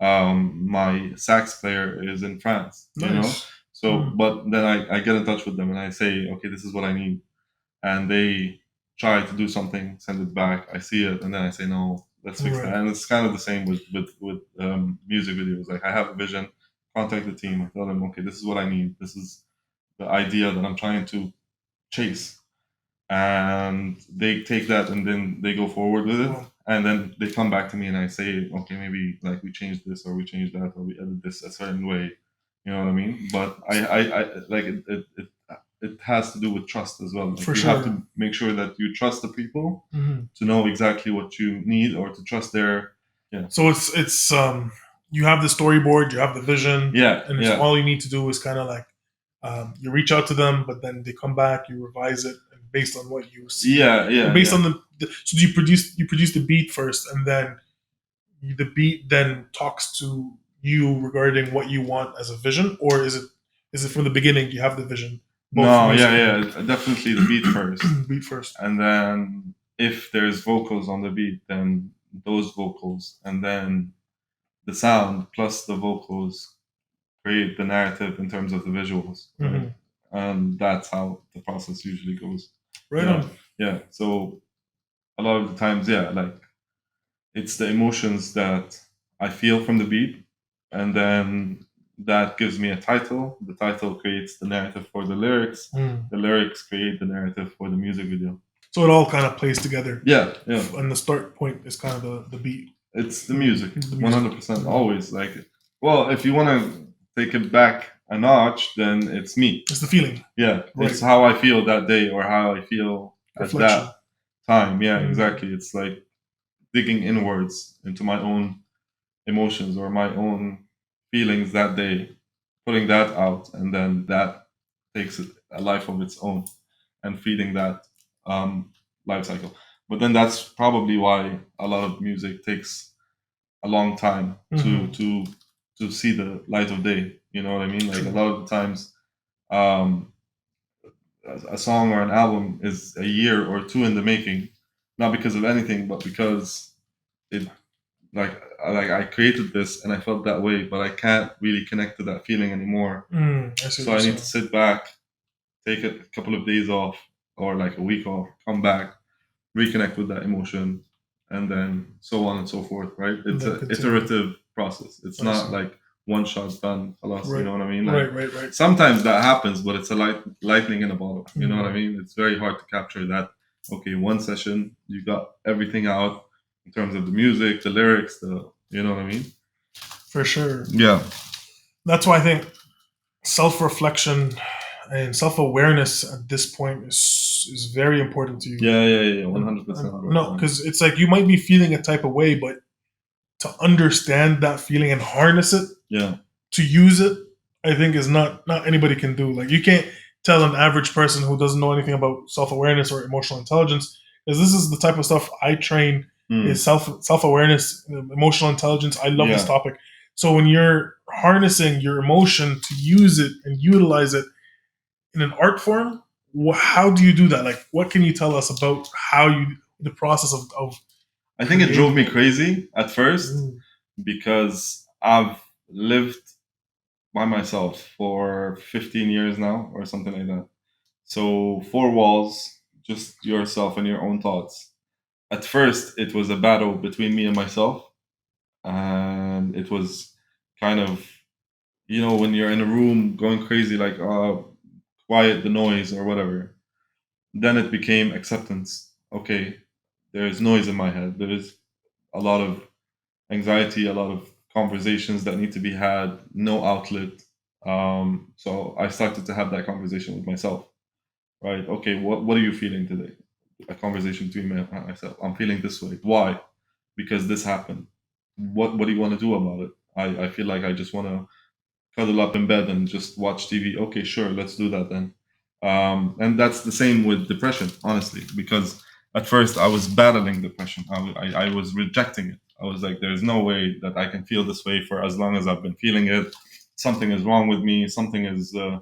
My sax player is in France. Nice. You know? So but then I get in touch with them and I say, okay, this is what I need. And they try to do something, send it back. I see it, and then I say, no, let's fix that. And it's kind of the same with music videos. Like I have a vision, contact the team, I tell them, okay, this is what I need. This is the idea that I'm trying to chase. And they take that and then they go forward with it. And then they come back to me and I say, okay, maybe like we change this or we change that or we edit this a certain way. You know what I mean? But I like it has to do with trust as well. Like For you have to make sure that you trust the people to know exactly what you need or to trust their So it's you have the storyboard, you have the vision, and all you need to do is kind of like you reach out to them, but then they come back, you revise it based on what you see. Based on the so you produce the beat first, and then the beat then talks to you regarding what you want as a vision, or is it from the beginning you have the vision? Definitely the beat first. Beat first, and then if there's vocals on the beat, then those vocals, and then the sound plus the vocals create the narrative in terms of the visuals, right? And that's how the process usually goes. Right on. Yeah. So a lot of the times, like it's the emotions that I feel from the beat, and then that gives me a title. The title creates the narrative for the lyrics. The lyrics create the narrative for the music video. So it all kind of plays together. Yeah. And the start point is kind of the beat. It's the music, 100%. Always. Like, well, if you want to take it back a notch, then it's me. It's the feeling. Yeah. Right. It's how I feel that day or how I feel at that time. Yeah, exactly. It's like digging inwards into my own emotions or my own feelings that day, putting that out, and then that takes a life of its own and feeding that life cycle. But then that's probably why a lot of music takes a long time to see the light of day. You know what I mean? Like a lot of the times, a song or an album is a year or two in the making, not because of anything, but because it like I created this and I felt that way, but I can't really connect to that feeling anymore. So I need to sit back, take a couple of days off or like a week off, come back, reconnect with that emotion, and then so on and so forth, right? It's an iterative process. It's not like one shot done, alas, you know what I mean? Like, right. Sometimes that happens, but it's a lightning in a bottle. You know what I mean? It's very hard to capture that. Okay, one session, you got everything out in terms of the music, the lyrics, you know what I mean? For sure. Yeah. That's why I think self-reflection and self-awareness at this point is very important to you. Yeah, 100%. No, because it's like you might be feeling a type of way, but to understand that feeling and harness it, to use it, I think is not anybody can do. Like you can't tell an average person who doesn't know anything about self-awareness or emotional intelligence, because this is the type of stuff I train is self-awareness, emotional intelligence. I love this topic. So when you're harnessing your emotion to use it and utilize it in an art form, how do you do that? Like, what can you tell us about the process of I think it drove me crazy at first because I've lived by myself for 15 years now, or something like that. So four walls, just yourself and your own thoughts. At first, it was a battle between me and myself, and it was kind of, when you're in a room going crazy, like quiet the noise or whatever. Then it became acceptance. Okay, there is noise in my head. There is a lot of anxiety, a lot of conversations that need to be had, no outlet. So I started to have that conversation with myself, right? Okay, what are you feeling today? A conversation between me and myself. I'm feeling this way. Why? Because this happened. What do you want to do about it? I feel like I just want to cuddle up in bed and just watch TV. Okay, sure, let's do that then. And that's the same with depression, honestly, because at first I was battling depression. I was rejecting it. I was like, there's no way that I can feel this way for as long as I've been feeling it. Something is wrong with me. Something is, I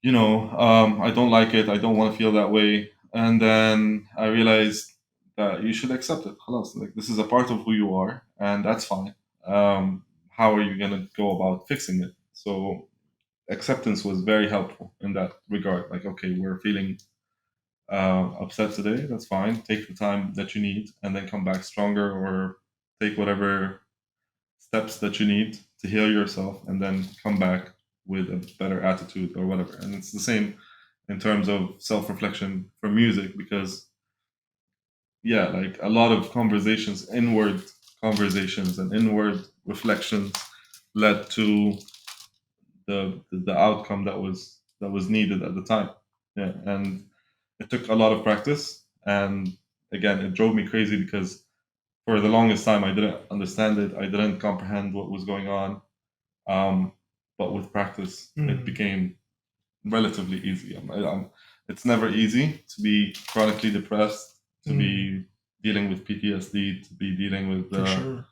don't like it. I don't want to feel that way. And then I realized that you should accept it. Halas, like this is a part of who you are, and that's fine. How are you gonna go about fixing it? So acceptance was very helpful in that regard. Like, okay, we're feeling upset today. That's fine. Take the time that you need, and then come back stronger, or take whatever steps that you need to heal yourself, and then come back with a better attitude or whatever. And it's the same in terms of self-reflection for music, because yeah, like a lot of conversations, inward conversations and inward reflections led to the outcome that was needed at the time. Yeah, and it took a lot of practice, and again, it drove me crazy because for the longest time I didn't understand it. I didn't comprehend what was going on. But with practice, it became relatively easy. It's never easy to be chronically depressed, to be dealing with PTSD, to be dealing with Sure.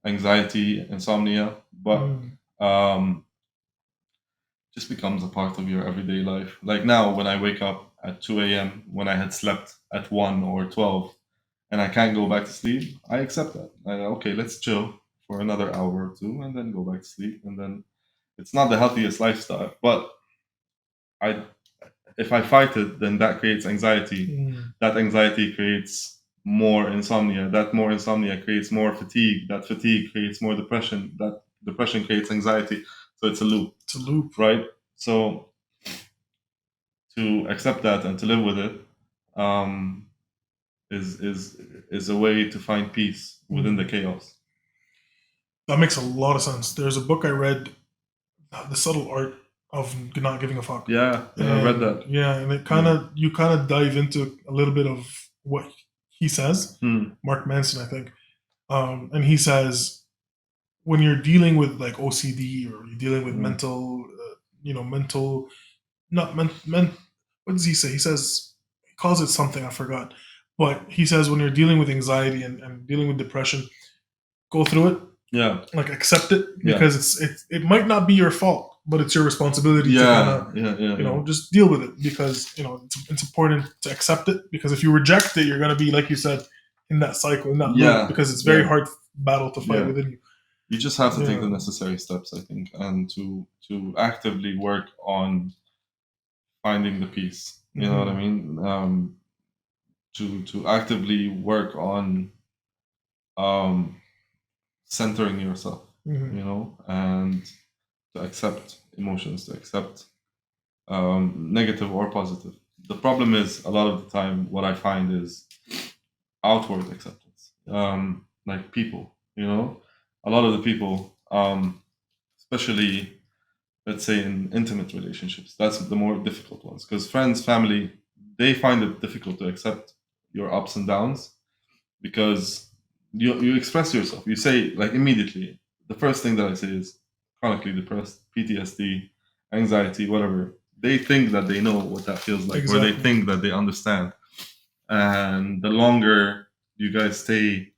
anxiety, insomnia, but just becomes a part of your everyday life. Like now, when I wake up at 2 a.m., when I had slept at 1 or 12, and I can't go back to sleep, I accept that. Okay, let's chill for another hour or two and then go back to sleep. And then it's not the healthiest lifestyle, but I if I fight it, then that creates anxiety. That anxiety creates more insomnia. That more insomnia creates more fatigue. That fatigue creates more depression. That depression creates anxiety. So it's a loop. It's a loop. Right? So to accept that and to live with it um, is a way to find peace within the chaos. That makes a lot of sense. There's a book I read, The Subtle Art of Not Giving a Fuck. Yeah, I read that. Yeah, and it you kind of dive into a little bit of what he says. Mark Manson, I think, and he says when you're dealing with like OCD or you're dealing with mental, mental, not what does he say? He says he calls it something I forgot, but he says when you're dealing with anxiety and dealing with depression, go through it. Yeah. Like accept it because it might not be your fault, but it's your responsibility to kind of just deal with it because it's important to accept it because if you reject it, you're gonna be like you said in that cycle in that loop because it's very hard battle to fight within you. You just have to take the necessary steps, I think, and to actively work on finding the peace. You know what I mean? To actively work on centering yourself, and to accept emotions, to accept negative or positive. The problem is a lot of the time what I find is outward acceptance. Like people, a lot of the people, especially let's say in intimate relationships, that's the more difficult ones because friends, family, they find it difficult to accept your ups and downs because you express yourself. You say like immediately. The first thing that I say is chronically depressed, PTSD, anxiety, whatever. They think that they know what that feels like, or they think that they understand. And the longer you guys stay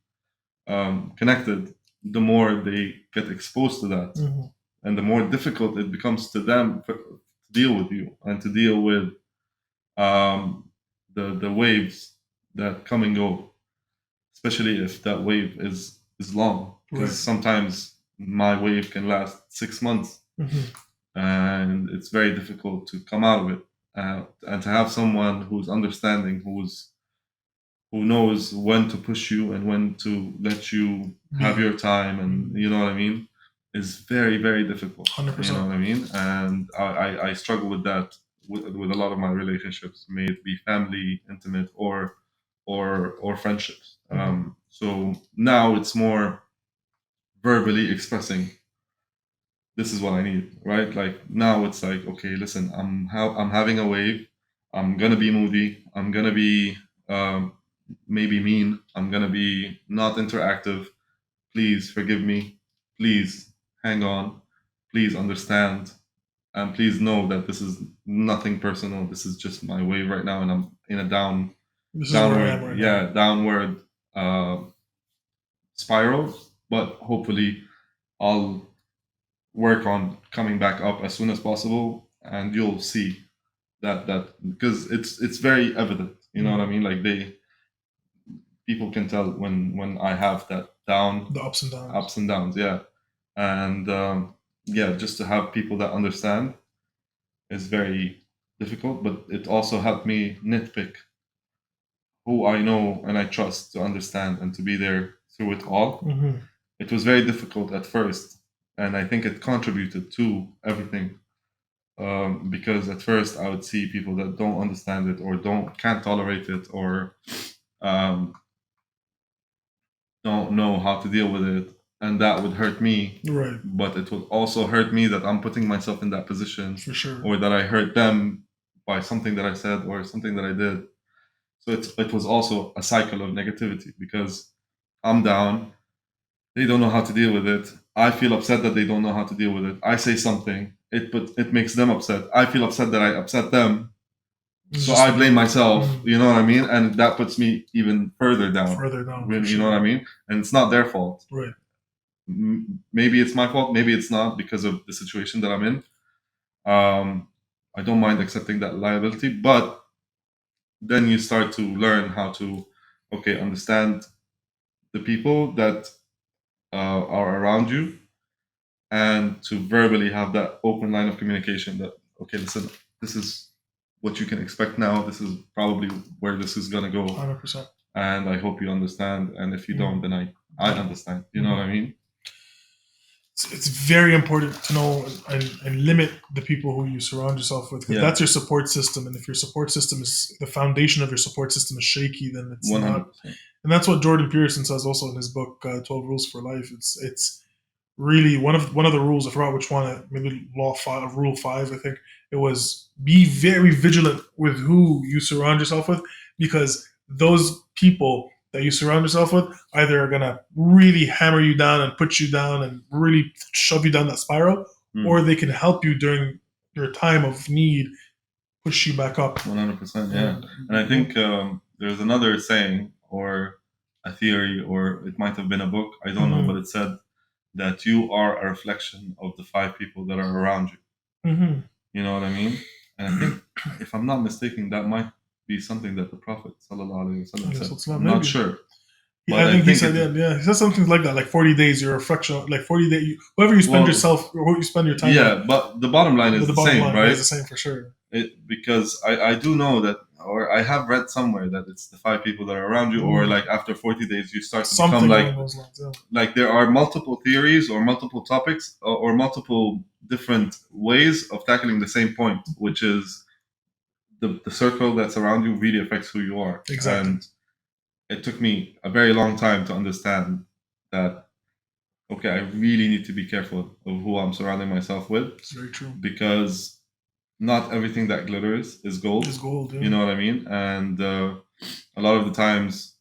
connected, the more they get exposed to that, and the more difficult it becomes to them to deal with you and to deal with the waves that come and go, especially if that wave is long. Because sometimes my wave can last 6 months. and it's very difficult to come out of it. And to have someone who's understanding, who knows when to push you and when to let you have your time, and you know what I mean, is very, very difficult. 100%. You know what I mean? And I struggle with that with a lot of my relationships, may it be family, intimate, or friendships. So now it's more verbally expressing, this is what I need, right? Like now it's like, okay, listen, I'm having a wave. I'm gonna be moody. I'm gonna be um, maybe mean. I'm gonna be not interactive. Please forgive me. Please hang on. Please understand, and please know that this is nothing personal. This is just my wave right now, and I'm in a This is where I downward, am right now. downward uh, spiral. But hopefully, I'll work on coming back up as soon as possible, and you'll see that because it's very evident. You know what I mean? Like people can tell when I have that The ups and downs, yeah, and yeah, just to have people that understand is very difficult, but it also helped me nitpick who I know and I trust to understand and to be there through it all. It was very difficult at first, and I think it contributed to everything. Because at first I would see people that don't understand it or can't tolerate it or um, don't know how to deal with it, and that would hurt me. Right. But it would also hurt me that I'm putting myself in that position, For sure. or that I hurt them by something that I said or something that I did. So it was also a cycle of negativity because I'm down. They don't know how to deal with it. I feel upset that they don't know how to deal with it. I say something. It makes them upset. I feel upset that I upset them. So I blame myself, you know what I mean? And that puts me even further down. You know what I mean? And it's not their fault. Right. Maybe it's my fault. Maybe it's not because of the situation that I'm in. I don't mind accepting that liability, but then you start to learn how to, okay, understand the people that are around you, and to verbally have that open line of communication that, okay, listen, this is what you can expect now. This is probably where this is going to go. 100%. And I hope you understand. And if you don't, then I understand. You know what I mean? It's very important to know and limit the people who you surround yourself with, because that's your support system. And if your support system is, the foundation of your support system is shaky, then it's 100%. Not. And that's what Jordan Peterson says also in his book 12 Rules for Life. It's really one of the rules. I forgot which one. Maybe Rule 5. I think it was, be very vigilant with who you surround yourself with, because those people that you surround yourself with either are gonna really hammer you down and put you down and really shove you down that spiral, or they can help you during your time of need, push you back up. 100%, yeah. And I think there's another saying or a theory, or it might have been a book, I don't know, but it said that you are a reflection of the 5 people that are around you. You know what I mean? And I think, if I'm not mistaken, that might be something that the Prophet sallallahu alaihi wasallam said. I'm not sure. Yeah, I think he said, he said something like that, like 40 days, you're a reflection, like 40 days, whoever you spend yourself, or who you spend your time with. Yeah, but the bottom line is the same, right? It's the same for sure. Because I do know that, or I have read somewhere that it's the 5 people that are around you, or like after 40 days you start to become like, like there are multiple theories or multiple topics or multiple different ways of tackling the same point, which is the circle that's around you really affects who you are. Exactly. And it took me a very long time to understand that, okay, I really need to be careful of who I'm surrounding myself with. It's very true. Because not everything that glitters is gold. Is gold, yeah. You know what I mean? And a lot of the times,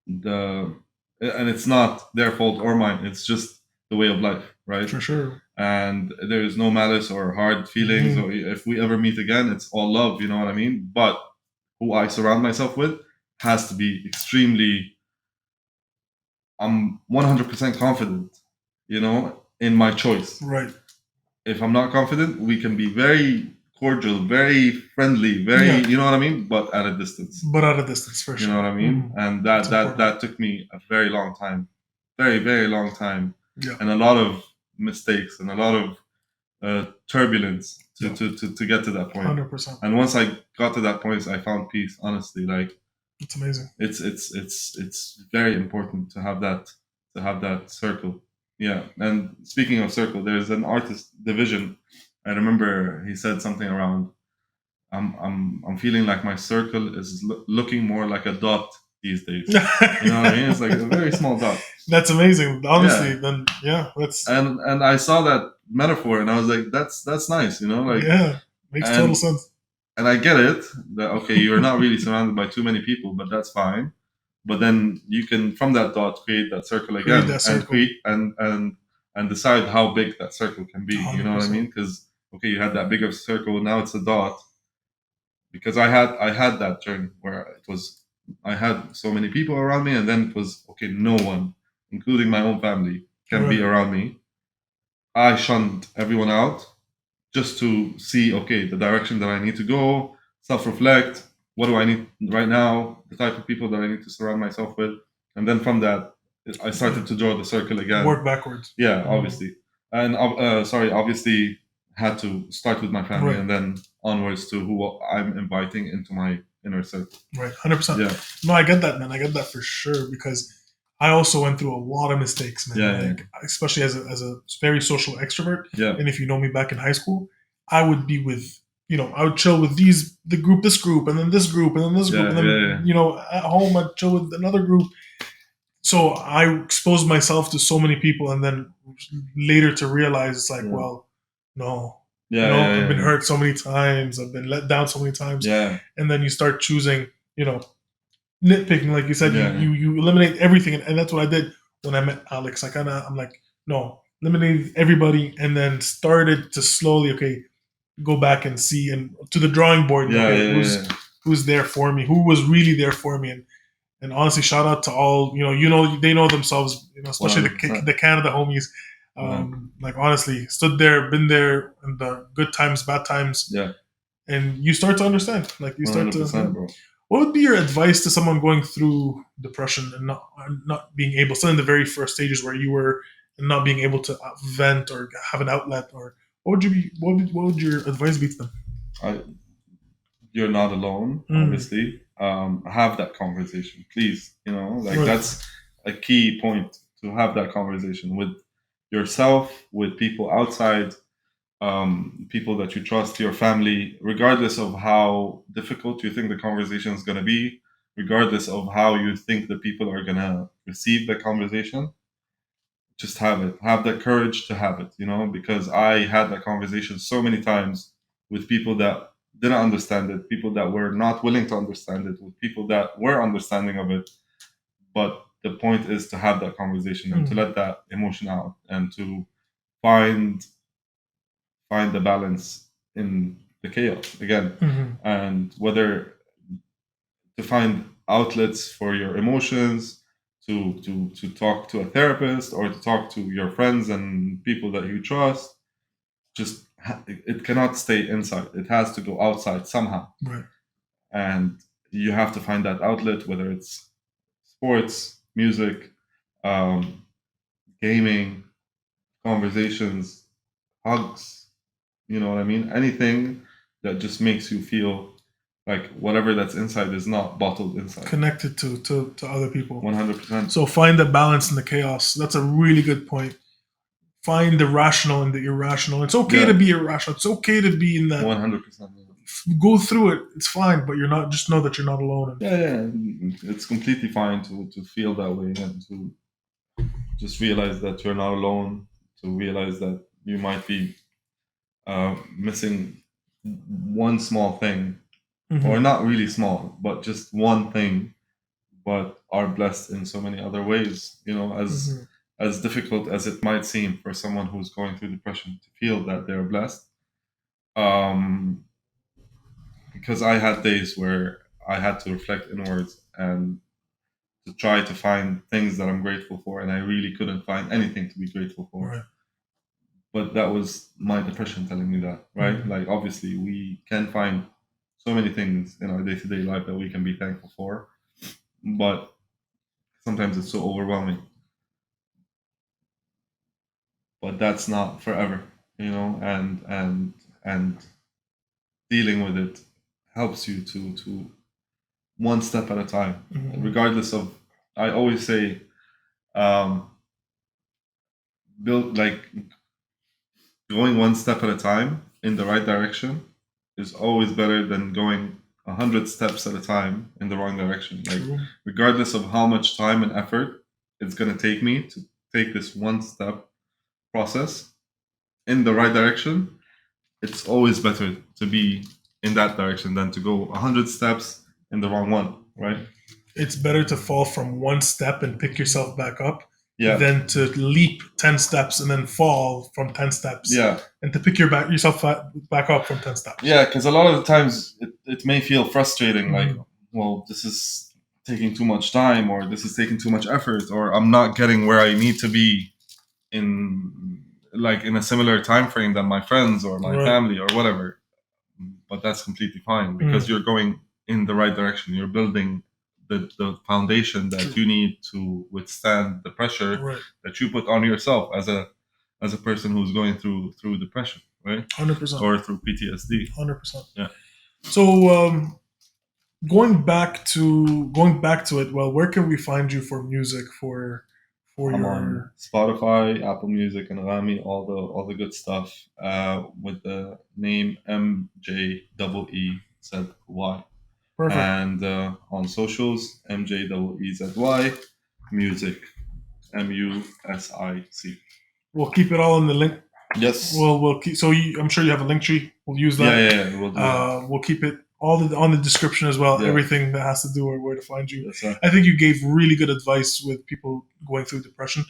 and it's not their fault or mine. It's just the way of life, right? For sure. And there is no malice or hard feelings. Or if we ever meet again, it's all love. You know what I mean? But who I surround myself with has to be extremely. I'm 100% confident, in my choice. Right. If I'm not confident, we can be very cordial, very friendly, you know what I mean? But at a distance. For sure. You know what I mean? And that took me a very long time. Very, very long time. Yeah. And a lot of mistakes and a lot of turbulence Yeah. to get to that point. 100%. And once I got to that point, I found peace. Honestly, like It's amazing. it's very important to have that circle. Yeah. And speaking of circle, there's an artist division. I remember he said something around I'm feeling like my circle is looking more like a dot these days. You know what I mean? It's like a very small dot. That's amazing. Honestly, Yeah. then yeah, that's And I saw that metaphor and I was like, that's nice, you know, like yeah, makes total sense. and I get it that okay, you're not really surrounded by too many people, but that's fine. But then you can from that dot create that circle again That circle. and create and decide how big that circle can be. You know what I 100%. mean? Because okay, you had that bigger circle, now it's a dot. Because I had that journey where it was I had so many people around me, and then it was okay, no one, including my own family, can be Right. around me. I shunned everyone out just to see okay the direction that I need to go, self-reflect. What do I need right now? The type of people that I need to surround myself with, and then from that, I started to draw the circle again. Work backwards. Yeah, obviously, and obviously had to start with my family Right. and then onwards to who I'm inviting into my inner circle. Right, 100%. Yeah, No, I get that, man. I get that for sure because I also went through a lot of mistakes, man. Yeah, like, especially as a very social extrovert. yeah, And if you know me back in high school, I would be with, I would chill with this group, and then this group, and then this group, and then, at home I'd chill with another group. So I exposed myself to so many people, and then later to realize it's like, well, no, I've been hurt so many times, I've been let down so many times, and then you start choosing, nitpicking, like you said, you eliminate everything, and that's what I did when I met Alex. I'm like, no, eliminated everybody, and then started to slowly, okay, go back and see and to the drawing board. Who's there for me? Who was really there for me? And honestly, shout out to all they know themselves, especially the Canada homies. Like honestly, stood there, been there in the good times, bad times. Yeah. And you start to understand. Like you start to. Bro. What would be your advice to someone going through depression and not being able, still in the very first stages where you were, and not being able to vent or have an outlet, or what would you be? What would your advice be to them? You're not alone, obviously. Have that conversation, please. That's a key point, to have that conversation with yourself, with people outside, people that you trust, your family, regardless of how difficult you think the conversation is going to be, regardless of how you think the people are going to receive the conversation. Just have it. Have the courage to have it, because I had that conversation so many times with people that didn't understand it, people that were not willing to understand it, with people that were understanding of it. But the point is to have that conversation and to let that emotion out and to find the balance in the chaos again. And whether to find outlets for your emotions, to talk to a therapist or to talk to your friends and people that you trust. Just it cannot stay inside. It has to go outside somehow. Right. And you have to find that outlet, whether it's sports, music, gaming, conversations, hugs. You know what I mean? Anything that just makes you feel like whatever that's inside is not bottled inside. Connected to other people. 100%. So find the balance in the chaos. That's a really good point. Find the rational and the irrational. It's okay to be irrational. It's okay to be in that. 100%. Go through it. It's fine, but you're not. Just know that you're not alone. Yeah. It's completely fine to feel that way and to just realize that you're not alone. To realize that you might be missing one small thing, or not really small, but just one thing, but are blessed in so many other ways. As difficult as it might seem for someone who's going through depression to feel that they're blessed. Because I had days where I had to reflect inwards and to try to find things that I'm grateful for, and I really couldn't find anything to be grateful for. Right. But that was my depression telling me that, right? Like, obviously, we can find so many things in our day-to-day life that we can be thankful for, but sometimes it's so overwhelming. But that's not forever. and dealing with it helps you to one step at a time, regardless of. I always say, build like going one step at a time in the right direction is always better than going 100 steps at a time in the wrong direction. Like, regardless of how much time and effort it's going to take me to take this one step process in the right direction, it's always better to be in that direction than to go 100 steps in the wrong one, right? It's better to fall from one step and pick yourself back up than to leap 10 steps and then fall from 10 steps. And to pick yourself back up from 10 steps. Yeah, because a lot of the times it may feel frustrating, like, well, this is taking too much time, or this is taking too much effort, or I'm not getting where I need to be in a similar time frame than my friends or my family or whatever. But that's completely fine, because you're going in the right direction. You're building the foundation that you need to withstand the pressure that you put on yourself as a person who's going through depression, right? 100%. Or through PTSD. 100%. Yeah. So going back to it, well, where can we find you for music for I'm on Spotify, Apple Music, and Rami, all the good stuff, with the name MJEEZY. Perfect. And on socials, MJEEZY Music, MUSIC. We'll keep it all in the link. Yes. We'll keep. So I'm sure you have a link tree. We'll use that. Yeah. We'll do that. We'll keep it all on the description as well. Yeah. Everything that has to do with where to find you. Yes, I think you gave really good advice with people going through depression.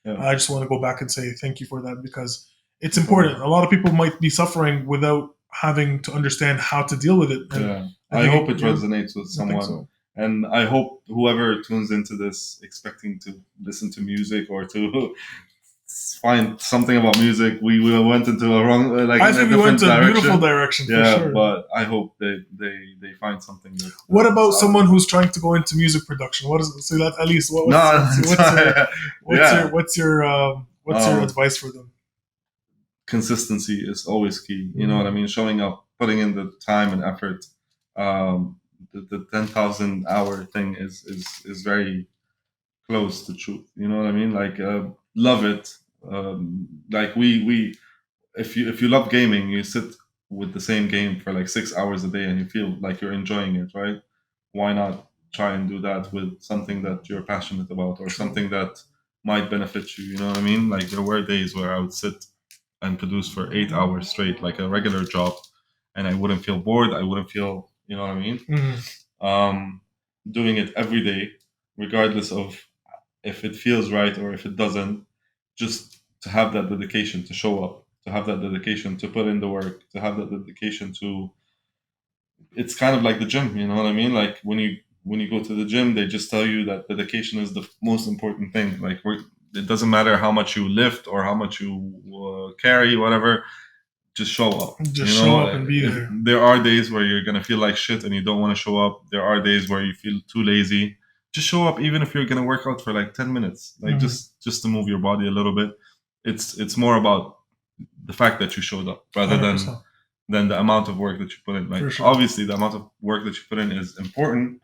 Yeah. I just want to go back and say thank you for that, because it's important. A lot of people might be suffering without having to understand how to deal with it. And I hope it resonates with someone. So. And I hope whoever tunes into this expecting to listen to music or to find something about music, we went into a wrong, I think we went to a beautiful direction. Yeah, for sure. But I hope they find something. What about someone who's trying to go into music production? What is it? So that at least what's your advice for them? Consistency is always key. You know what I mean? Showing up, putting in the time and effort. The 10,000 hour thing is very close to truth. You know what I mean? Like, love it. Like we if you love gaming, you sit with the same game for like 6 hours a day and you feel like you're enjoying it, right? Why not try and do that with something that you're passionate about, or something that might benefit you? You know what I mean? Like, there were days where I would sit and produce for 8 hours straight, like a regular job, and I wouldn't feel bored. I wouldn't feel, you know what I mean? Doing it every day, regardless of if it feels right or if it doesn't, just to have that dedication to show up, to have that dedication to put in the work, to have that dedication to. It's kind of like the gym, you know what I mean? Like, when you go to the gym, they just tell you that dedication is the most important thing. Like, it doesn't matter how much you lift or how much you carry, whatever. Just show up. Just show up and be there. There are days where you're gonna feel like shit and you don't want to show up. There are days where you feel too lazy. Just show up, even if you're gonna work out for like 10 minutes, like just to move your body a little bit. It's more about the fact that you showed up rather 100%. than the amount of work that you put in. Like, sure. Obviously, the amount of work that you put in is important,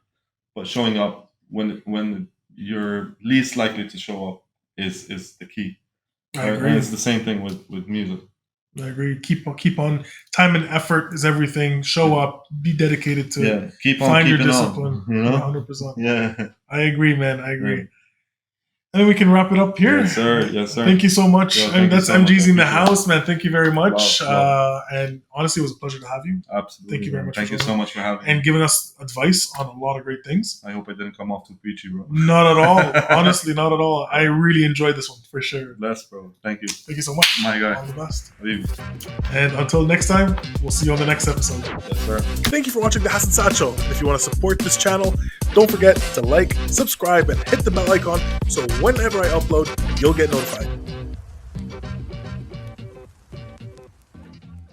but showing up when you're least likely to show up is the key. I agree. And it's the same thing with music. I agree. Keep on. Time and effort is everything. Show up. Be dedicated to it. Keep on. Find your discipline. On, you know? 100%. Yeah. I agree, man. I agree. Yeah. And then we can wrap it up here. Yes, sir. Yes, sir. Thank you so much. Yo, that's Mjeezy in the house, man. Thank you very much. Wow. And honestly, it was a pleasure to have you. Absolutely. Thank you very much. Thank you so much for having me. And giving us advice on a lot of great things. I hope I didn't come off too preachy, bro. Not at all. Honestly, not at all. I really enjoyed this one, for sure. Bless, bro. Thank you. Thank you so much. My guy. All the best. Leave. And until next time, we'll see you on the next episode. Yes, sir. Thank you for watching the Hassan Saad Show. If you want to support this channel, don't forget to like, subscribe, and hit the bell icon so whenever I upload, you'll get notified.